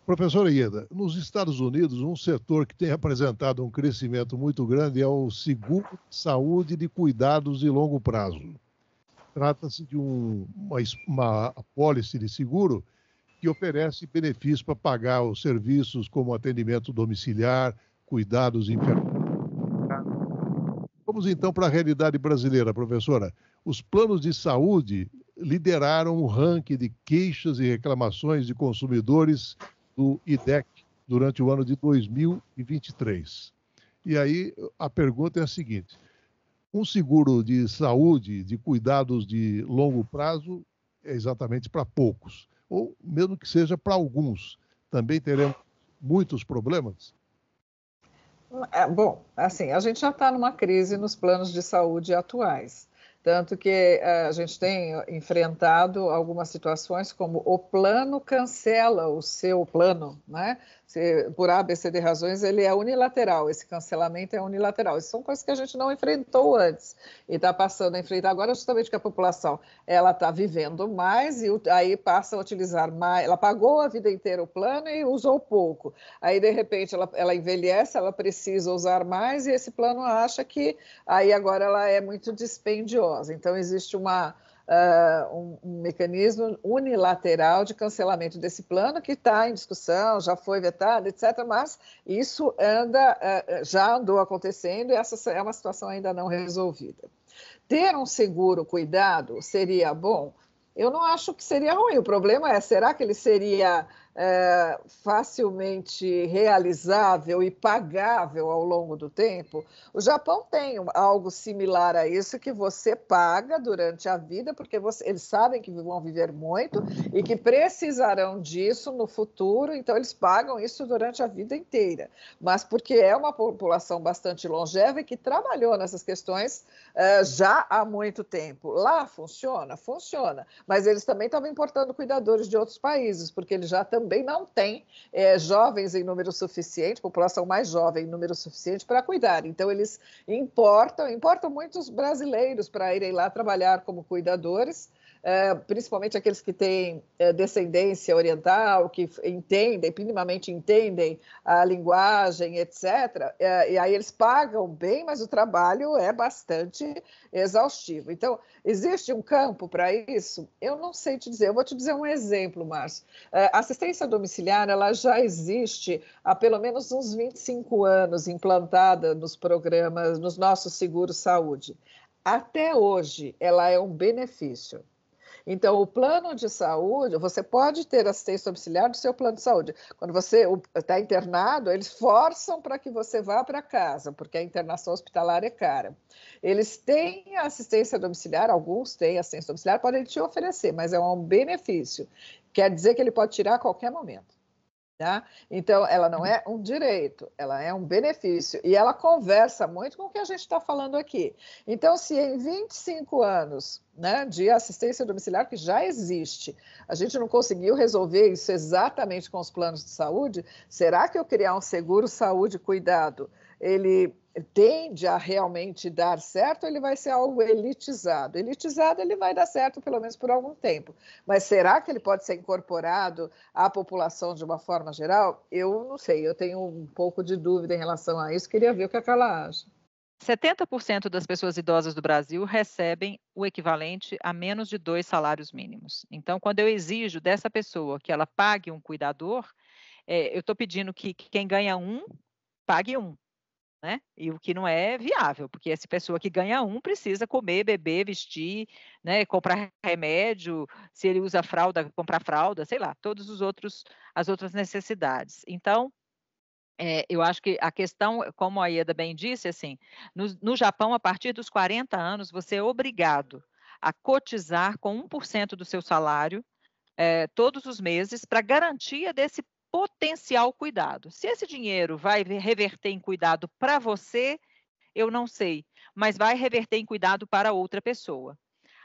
S2: Professora Ieda, nos Estados Unidos, um setor que tem apresentado um crescimento muito grande é o seguro de saúde de cuidados de longo prazo. Trata-se de uma apólice de seguro que oferece benefícios para pagar os serviços como atendimento domiciliar, cuidados enfermeiros. Vamos então para a realidade brasileira, professora. Os planos de saúde lideraram o ranking de queixas e reclamações de consumidores do IDEC durante o ano de 2023. E aí a pergunta é a seguinte: um seguro de saúde, de cuidados de longo prazo, é exatamente para poucos, ou mesmo que seja para alguns, também teremos muitos problemas?
S4: Bom, assim, a gente já está numa crise nos planos de saúde atuais. Tanto que a gente tem enfrentado algumas situações como o plano cancela o seu plano, né? Por ABCD razões, ele é unilateral, esse cancelamento é unilateral. Isso são coisas que a gente não enfrentou antes e está passando a enfrentar agora, justamente que a população ela está vivendo mais e aí passa a utilizar mais. Ela pagou a vida inteira o plano e usou pouco. Aí, de repente, ela envelhece, ela precisa usar mais e esse plano acha que aí agora ela é muito dispendiosa. Então, existe um mecanismo unilateral de cancelamento desse plano que está em discussão, já foi vetado, etc., mas isso já andou acontecendo e essa é uma situação ainda não resolvida. Ter um seguro cuidado seria bom? Eu não acho que seria ruim. O problema é, será que ele seria facilmente realizável e pagável ao longo do tempo? O Japão tem algo similar a isso, que você paga durante a vida, porque eles sabem que vão viver muito e que precisarão disso no futuro, então eles pagam isso durante a vida inteira. Mas porque é uma população bastante longeva e que trabalhou nessas questões já há muito tempo. Lá funciona? Funciona. Mas eles também estavam importando cuidadores de outros países, porque eles já também não têm jovens em número suficiente, população mais jovem em número suficiente para cuidar. Então, eles importam muitos brasileiros para irem lá trabalhar como cuidadores, principalmente aqueles que têm descendência oriental, que minimamente entendem a linguagem, etc. E aí eles pagam bem, mas o trabalho é bastante exaustivo. Então, existe um campo para isso? Eu não sei te dizer. Eu vou te dizer um exemplo, Márcio. A assistência domiciliar ela já existe há pelo menos uns 25 anos implantada nos programas, nos nossos seguros saúde. Até hoje, ela é um benefício. Então, o plano de saúde, você pode ter assistência domiciliar do seu plano de saúde. Quando você está internado, eles forçam para que você vá para casa, porque a internação hospitalar é cara. Eles têm assistência domiciliar, alguns têm assistência domiciliar, podem te oferecer, mas é um benefício. Quer dizer que ele pode tirar a qualquer momento. Tá? Então, ela não é um direito, ela é um benefício e ela conversa muito com o que a gente está falando aqui. Então, se em 25 anos, né, de assistência domiciliar, que já existe, a gente não conseguiu resolver isso exatamente com os planos de saúde, será que eu criar um seguro saúde cuidado, ele tende a realmente dar certo, ou ele vai ser algo elitizado? Elitizado ele vai dar certo pelo menos por algum tempo, mas será que ele pode ser incorporado à população de uma forma geral? Eu não sei, eu tenho um pouco de dúvida em relação a isso, queria ver o que a Carla acha.
S3: 70% das pessoas idosas do Brasil recebem o equivalente a menos de 2 salários mínimos. Então, quando eu exijo dessa pessoa que ela pague um cuidador, eu estou pedindo que quem ganha 1, pague 1. Né? E o que não é viável, porque essa pessoa que ganha 1 precisa comer, beber, vestir, né? Comprar remédio, se ele usa fralda, comprar fralda, sei lá, as outras necessidades. Então, eu acho que a questão, como a Ieda bem disse, assim, no Japão, a partir dos 40 anos, você é obrigado a cotizar com 1% do seu salário todos os meses para garantia desse potencial cuidado. Se esse dinheiro vai reverter em cuidado para você, eu não sei, mas vai reverter em cuidado para outra pessoa.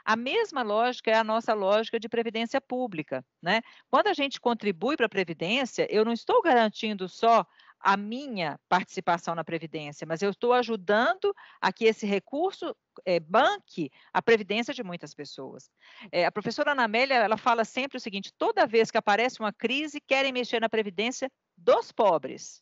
S3: A mesma lógica é a nossa lógica de previdência pública, né? Quando a gente contribui para a previdência, eu não estou garantindo só a minha participação na previdência, mas eu estou ajudando a que esse recurso banque a previdência de muitas pessoas. A professora Ana Amélia, ela fala sempre o seguinte: toda vez que aparece uma crise, querem mexer na previdência dos pobres.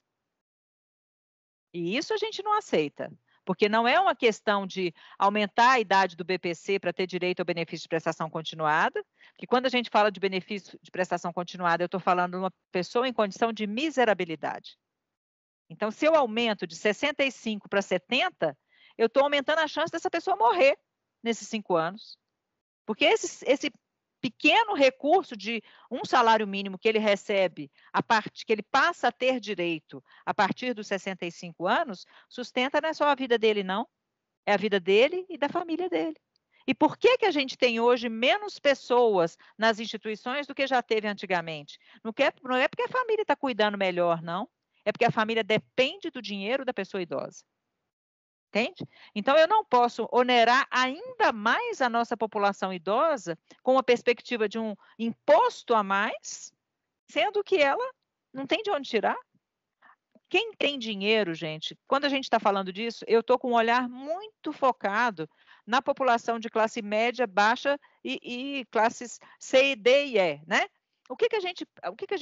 S3: E isso a gente não aceita, porque não é uma questão de aumentar a idade do BPC para ter direito ao benefício de prestação continuada, que quando a gente fala de benefício de prestação continuada, eu estou falando de uma pessoa em condição de miserabilidade. Então, se eu aumento de 65 para 70, eu estou aumentando a chance dessa pessoa morrer nesses 5 anos. Porque esse pequeno recurso de um salário mínimo que ele recebe, que ele passa a ter direito a partir dos 65 anos, sustenta não é só a vida dele, não. É a vida dele e da família dele. E por que a gente tem hoje menos pessoas nas instituições do que já teve antigamente? Não é porque a família está cuidando melhor, não. É porque a família depende do dinheiro da pessoa idosa. Entende? Então, eu não posso onerar ainda mais a nossa população idosa com a perspectiva de um imposto a mais, sendo que ela não tem de onde tirar. Quem tem dinheiro, gente, quando a gente está falando disso, eu estou com um olhar muito focado na população de classe média, baixa e classes C, D e E, né? O que a gente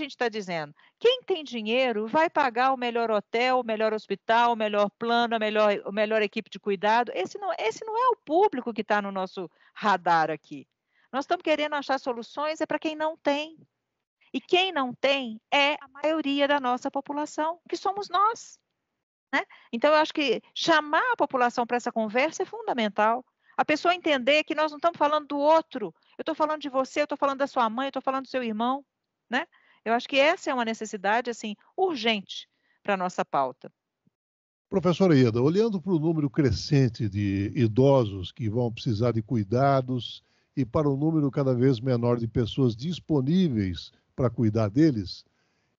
S3: está dizendo? Quem tem dinheiro vai pagar o melhor hotel, o melhor hospital, o melhor plano, a melhor equipe de cuidado. Esse não é o público que está no nosso radar aqui. Nós estamos querendo achar soluções para quem não tem. E quem não tem é a maioria da nossa população, que somos nós. Né? Então, eu acho que chamar a população para essa conversa é fundamental. A pessoa entender que nós não estamos falando do outro. Eu estou falando de você, eu estou falando da sua mãe, eu estou falando do seu irmão. Né? Eu acho que essa é uma necessidade assim, urgente para a nossa pauta.
S2: Professora Ieda, olhando para o número crescente de idosos que vão precisar de cuidados e para o número cada vez menor de pessoas disponíveis para cuidar deles,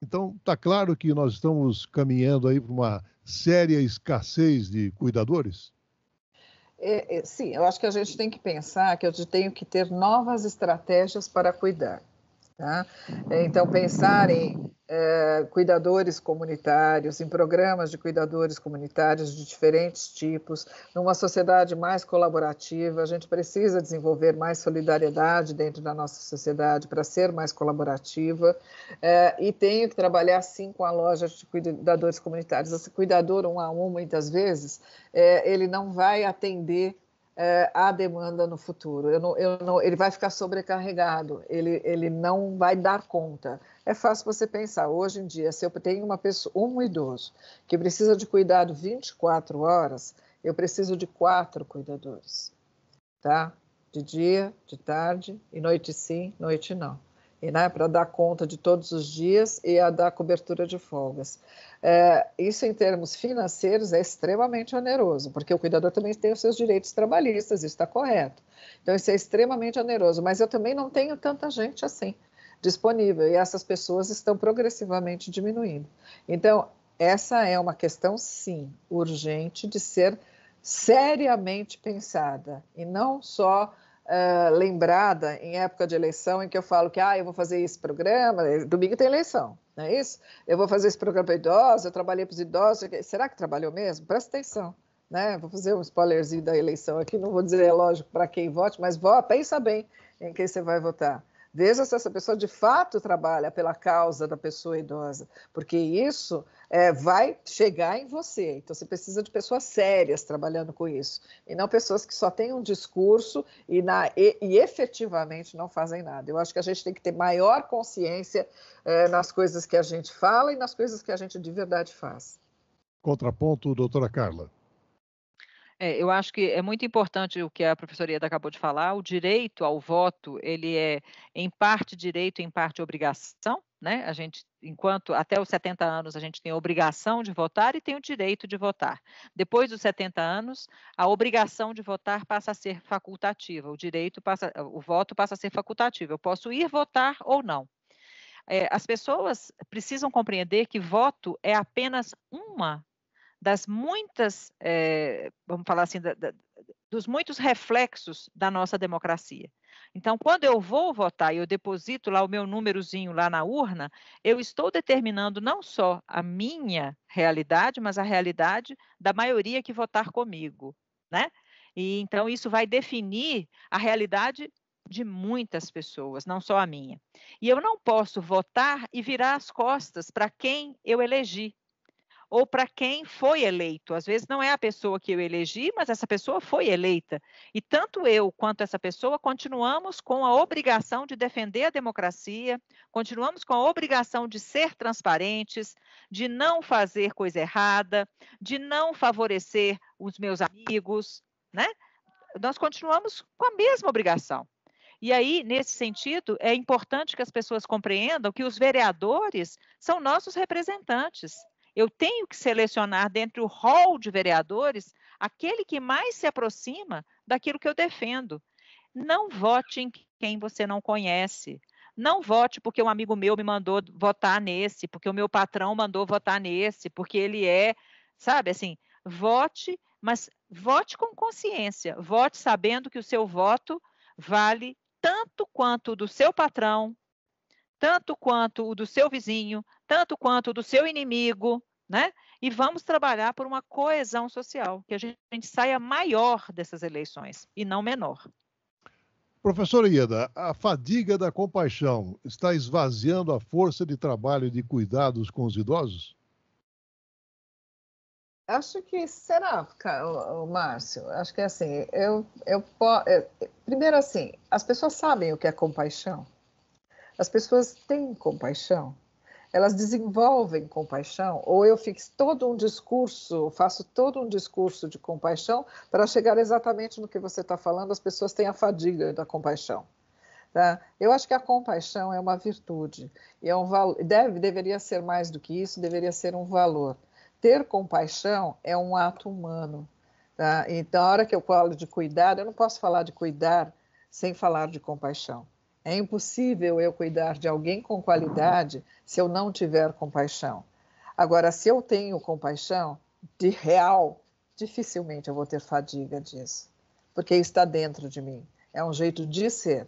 S2: então está claro que nós estamos caminhando aí para uma séria escassez de cuidadores?
S4: Sim, eu acho que a gente tem que pensar que eu tenho que ter novas estratégias para cuidar. Tá? Então, pensar em cuidadores comunitários, em programas de cuidadores comunitários de diferentes tipos, numa sociedade mais colaborativa. A gente precisa desenvolver mais solidariedade dentro da nossa sociedade para ser mais colaborativa, e tenho que trabalhar, sim, com a loja de cuidadores comunitários. Esse cuidador 1 a 1, muitas vezes, ele não vai atender a demanda no futuro. Ele vai ficar sobrecarregado, ele não vai dar conta. É fácil você pensar, hoje em dia, se eu tenho um idoso que precisa de cuidado 24 horas, eu preciso de 4 cuidadores, tá? De dia, de tarde, e noite sim, noite não. E, né, para dar conta de todos os dias e a dar cobertura de folgas. Isso, em termos financeiros, é extremamente oneroso, porque o cuidador também tem os seus direitos trabalhistas, isso está correto. Então, isso é extremamente oneroso, mas eu também não tenho tanta gente assim disponível, e essas pessoas estão progressivamente diminuindo. Então, essa é uma questão, sim, urgente de ser seriamente pensada, e não só lembrada em época de eleição, em que eu falo que eu vou fazer esse programa, domingo tem eleição, não é isso? Eu vou fazer esse programa para idosos, eu trabalhei para os idosos. Será que trabalhou mesmo? Presta atenção, né? Vou fazer um spoilerzinho da eleição aqui, não vou dizer, é lógico, para quem vote, mas pensa bem em quem você vai votar. Veja se essa pessoa de fato trabalha pela causa da pessoa idosa, porque isso vai chegar em você. Então, você precisa de pessoas sérias trabalhando com isso, e não pessoas que só têm um discurso e efetivamente não fazem nada. Eu acho que a gente tem que ter maior consciência nas coisas que a gente fala e nas coisas que a gente de verdade faz.
S2: Contraponto, doutora Carla.
S3: Eu acho que é muito importante o que a professora Ieda acabou de falar, o direito ao voto, ele é em parte direito, em parte obrigação, né? A gente, enquanto até os 70 anos, a gente tem a obrigação de votar e tem o direito de votar. Depois dos 70 anos, a obrigação de votar passa a ser facultativa, o voto passa a ser facultativo. Eu posso ir votar ou não. As pessoas precisam compreender que voto é apenas uma das muitas, vamos falar assim, dos muitos reflexos da nossa democracia. Então, quando eu vou votar e eu deposito lá o meu númerozinho lá na urna, eu estou determinando não só a minha realidade, mas a realidade da maioria que votar comigo, né? E então isso vai definir a realidade de muitas pessoas, não só a minha. E eu não posso votar e virar as costas para quem eu elegi, ou para quem foi eleito. Às vezes não é a pessoa que eu elegi, mas essa pessoa foi eleita. E tanto eu quanto essa pessoa continuamos com a obrigação de defender a democracia, continuamos com a obrigação de ser transparentes, de não fazer coisa errada, de não favorecer os meus amigos, né? Nós continuamos com a mesma obrigação. E aí, nesse sentido, é importante que as pessoas compreendam que os vereadores são nossos representantes. Eu tenho que selecionar dentre o rol de vereadores aquele que mais se aproxima daquilo que eu defendo. Não vote em quem você não conhece. Não vote porque um amigo meu me mandou votar nesse, porque o meu patrão mandou votar nesse, porque ele sabe assim, vote, mas vote com consciência. Vote sabendo que o seu voto vale tanto quanto o do seu patrão, tanto quanto o do seu vizinho, tanto quanto o do seu inimigo, né? E vamos trabalhar por uma coesão social, que a gente saia maior dessas eleições e não menor.
S2: Professora Ieda, a fadiga da compaixão está esvaziando a força de trabalho e de cuidados com os idosos?
S4: Acho que será, Márcio. Acho que assim, primeiro assim, as pessoas sabem o que é compaixão. As pessoas têm compaixão. Elas desenvolvem compaixão, ou eu faço todo um discurso de compaixão para chegar exatamente no que você está falando, as pessoas têm a fadiga da compaixão. Tá? Eu acho que a compaixão é uma virtude, e deveria ser mais do que isso, deveria ser um valor. Ter compaixão é um ato humano. Tá? Então, na hora que eu falo de cuidado, eu não posso falar de cuidar sem falar de compaixão. É impossível eu cuidar de alguém com qualidade se eu não tiver compaixão. Agora, se eu tenho compaixão de real, dificilmente eu vou ter fadiga disso, porque está dentro de mim. É um jeito de ser.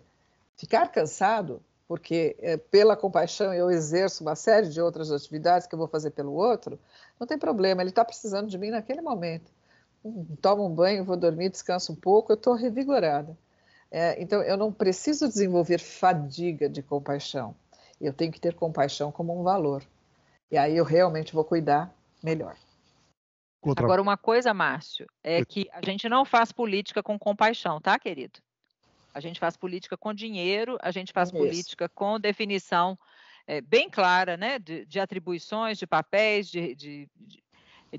S4: Ficar cansado, porque pela compaixão eu exerço uma série de outras atividades que eu vou fazer pelo outro, não tem problema, ele está precisando de mim naquele momento. Tomo um banho, vou dormir, descanso um pouco, eu estou revigorada. Então, eu não preciso desenvolver fadiga de compaixão. Eu tenho que ter compaixão como um valor. E aí eu realmente vou cuidar melhor.
S3: Agora, uma coisa, Márcio, é que a gente não faz política com compaixão, tá, querido? A gente faz política com dinheiro, a gente faz política com definição bem clara, né, de atribuições, de papéis, de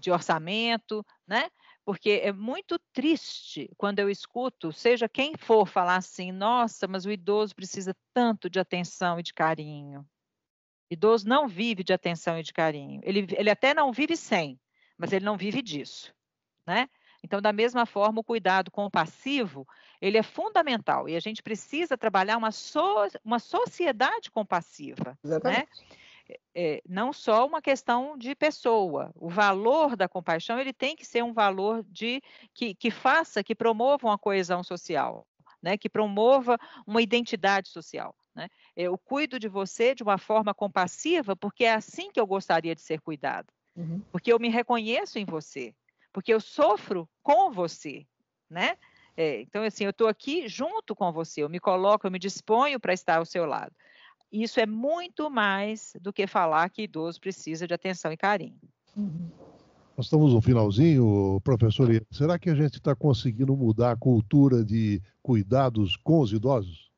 S3: orçamento, né? Porque é muito triste quando eu escuto, seja quem for, falar assim, nossa, mas o idoso precisa tanto de atenção e de carinho. O idoso não vive de atenção e de carinho. Ele até não vive sem, mas ele não vive disso, né? Então, da mesma forma, o cuidado compassivo, ele é fundamental. E a gente precisa trabalhar uma sociedade compassiva, né? Não só uma questão de pessoa. O valor da compaixão ele tem que ser um valor que promova uma coesão social, né? Que promova uma identidade social. Né? Eu cuido de você de uma forma compassiva porque é assim que eu gostaria de ser cuidado. Porque eu me reconheço em você, porque eu sofro com você. Né? Então, assim, eu estou aqui junto com você, eu me coloco, eu me disponho para estar ao seu lado. Isso é muito mais do que falar que idoso precisa de atenção e carinho.
S2: Nós estamos no finalzinho, professor Ieda. Será que a gente está conseguindo mudar a cultura de cuidados com os idosos?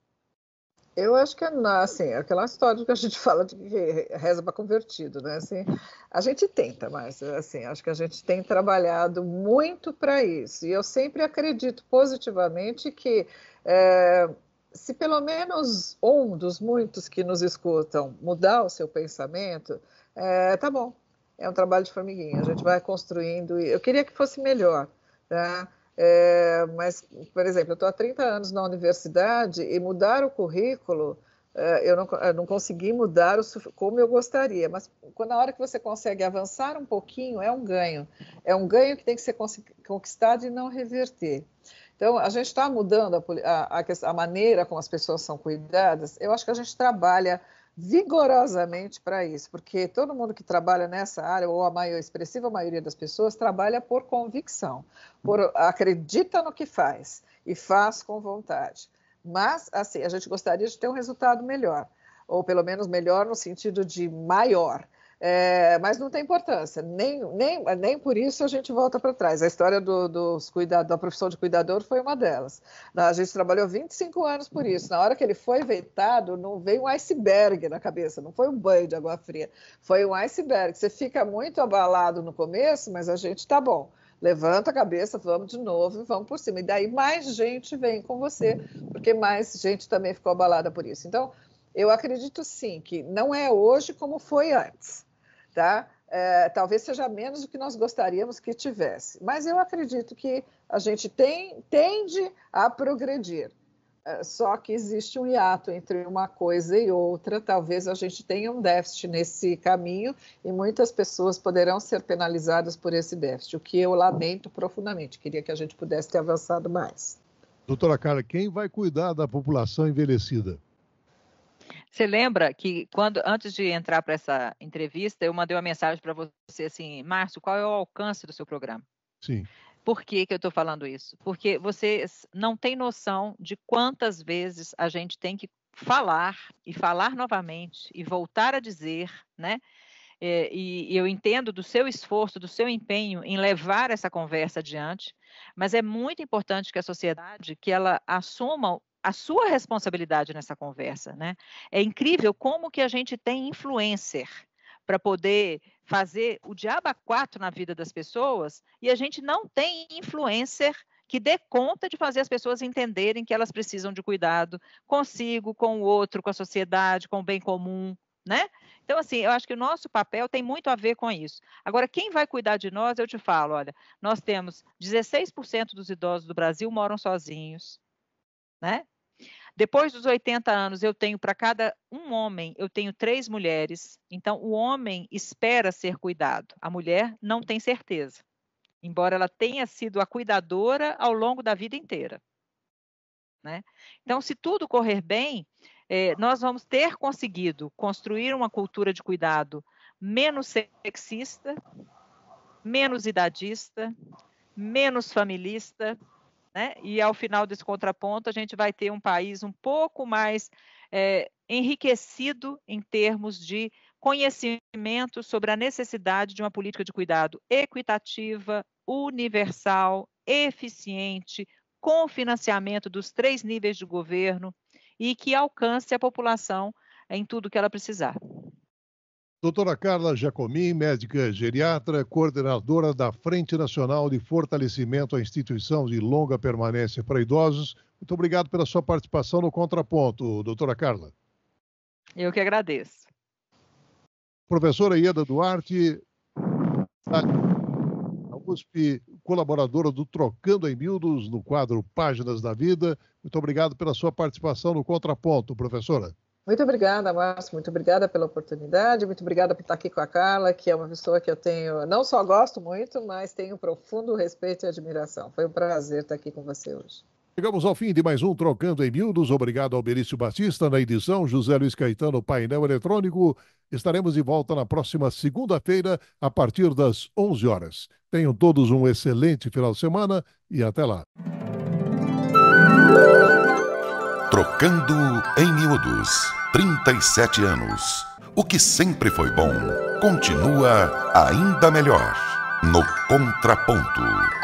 S4: Eu acho que assim, aquela história que a gente fala de que reza para convertido, né? Assim, a gente tenta, mas assim, acho que a gente tem trabalhado muito para isso. E eu sempre acredito positivamente que se pelo menos um dos muitos que nos escutam mudar o seu pensamento, tá bom. É um trabalho de formiguinha, a gente vai construindo. Eu queria que fosse melhor, tá? Mas, por exemplo, eu estou há 30 anos na universidade e mudar o currículo, eu não consegui mudar como eu gostaria, mas na hora que você consegue avançar um pouquinho, é um ganho. É um ganho que tem que ser conquistado e não reverter. Então, a gente está mudando a maneira como as pessoas são cuidadas. Eu acho que a gente trabalha vigorosamente para isso, porque todo mundo que trabalha nessa área, ou a expressiva maioria das pessoas, trabalha por convicção, acredita no que faz e faz com vontade. Mas, assim, a gente gostaria de ter um resultado melhor, ou pelo menos melhor no sentido de maior. Mas não tem importância, nem por isso a gente volta para trás. A história da profissão de cuidador foi uma delas. A gente trabalhou 25 anos por isso. Na hora que ele foi vetado, não veio um iceberg na cabeça, não foi um banho de água fria, foi um iceberg. Você fica muito abalado no começo, mas a gente tá bom. Levanta a cabeça, vamos de novo e vamos por cima. E daí mais gente vem com você, porque mais gente também ficou abalada por isso. Então, eu acredito sim que não é hoje como foi antes. Tá? Talvez seja menos do que nós gostaríamos que tivesse, mas eu acredito que a gente tende a progredir, só que existe um hiato entre uma coisa e outra. Talvez a gente tenha um déficit nesse caminho e muitas pessoas poderão ser penalizadas por esse déficit, o que eu lamento profundamente, queria que a gente pudesse ter avançado mais.
S2: Doutora Carla, quem vai cuidar da população envelhecida?
S3: Você lembra que antes de entrar para essa entrevista, eu mandei uma mensagem para você assim, Márcio, qual é o alcance do seu programa?
S2: Sim.
S3: Por que eu estou falando isso? Porque vocês não têm noção de quantas vezes a gente tem que falar e falar novamente e voltar a dizer, né? E eu entendo do seu esforço, do seu empenho em levar essa conversa adiante, mas é muito importante que a sociedade, que ela assuma a sua responsabilidade nessa conversa, né? É incrível como que a gente tem influencer para poder fazer o diabo a quatro na vida das pessoas e a gente não tem influencer que dê conta de fazer as pessoas entenderem que elas precisam de cuidado consigo, com o outro, com a sociedade, com o bem comum, né? Então, assim, eu acho que o nosso papel tem muito a ver com isso. Agora, quem vai cuidar de nós, eu te falo, olha, nós temos 16% dos idosos do Brasil moram sozinhos, né? Depois dos 80 anos, eu tenho para cada um homem, eu tenho 3 mulheres. Então, o homem espera ser cuidado. A mulher não tem certeza, embora ela tenha sido a cuidadora ao longo da vida inteira, né? Então, se tudo correr bem, nós vamos ter conseguido construir uma cultura de cuidado menos sexista, menos idadista, menos familista, né? E ao final desse contraponto, a gente vai ter um país um pouco mais enriquecido em termos de conhecimento sobre a necessidade de uma política de cuidado equitativa, universal, eficiente, com financiamento dos 3 níveis de governo e que alcance a população em tudo que ela precisar.
S2: Doutora Carla Giacomin, médica geriatra, coordenadora da Frente Nacional de Fortalecimento à Instituição de Longa Permanência para Idosos. Muito obrigado pela sua participação no Contraponto, doutora Carla.
S3: Eu que agradeço.
S2: Professora Ieda Duarte, a USP, colaboradora do Trocando em Miúdos, no quadro Páginas da Vida. Muito obrigado pela sua participação no Contraponto, professora.
S4: Muito obrigada, Márcio, muito obrigada pela oportunidade, muito obrigada por estar aqui com a Carla, que é uma pessoa que eu tenho, não só gosto muito, mas tenho profundo respeito e admiração. Foi um prazer estar aqui com você hoje.
S2: Chegamos ao fim de mais um Trocando em Miúdos. Obrigado ao Berício Batista na edição, José Luiz Caetano, painel eletrônico. Estaremos de volta na próxima segunda-feira, a partir das 11 horas. Tenham todos um excelente final de semana e até lá.
S1: Trocando em Miúdos. 37 anos. O que sempre foi bom continua ainda melhor. No Contraponto.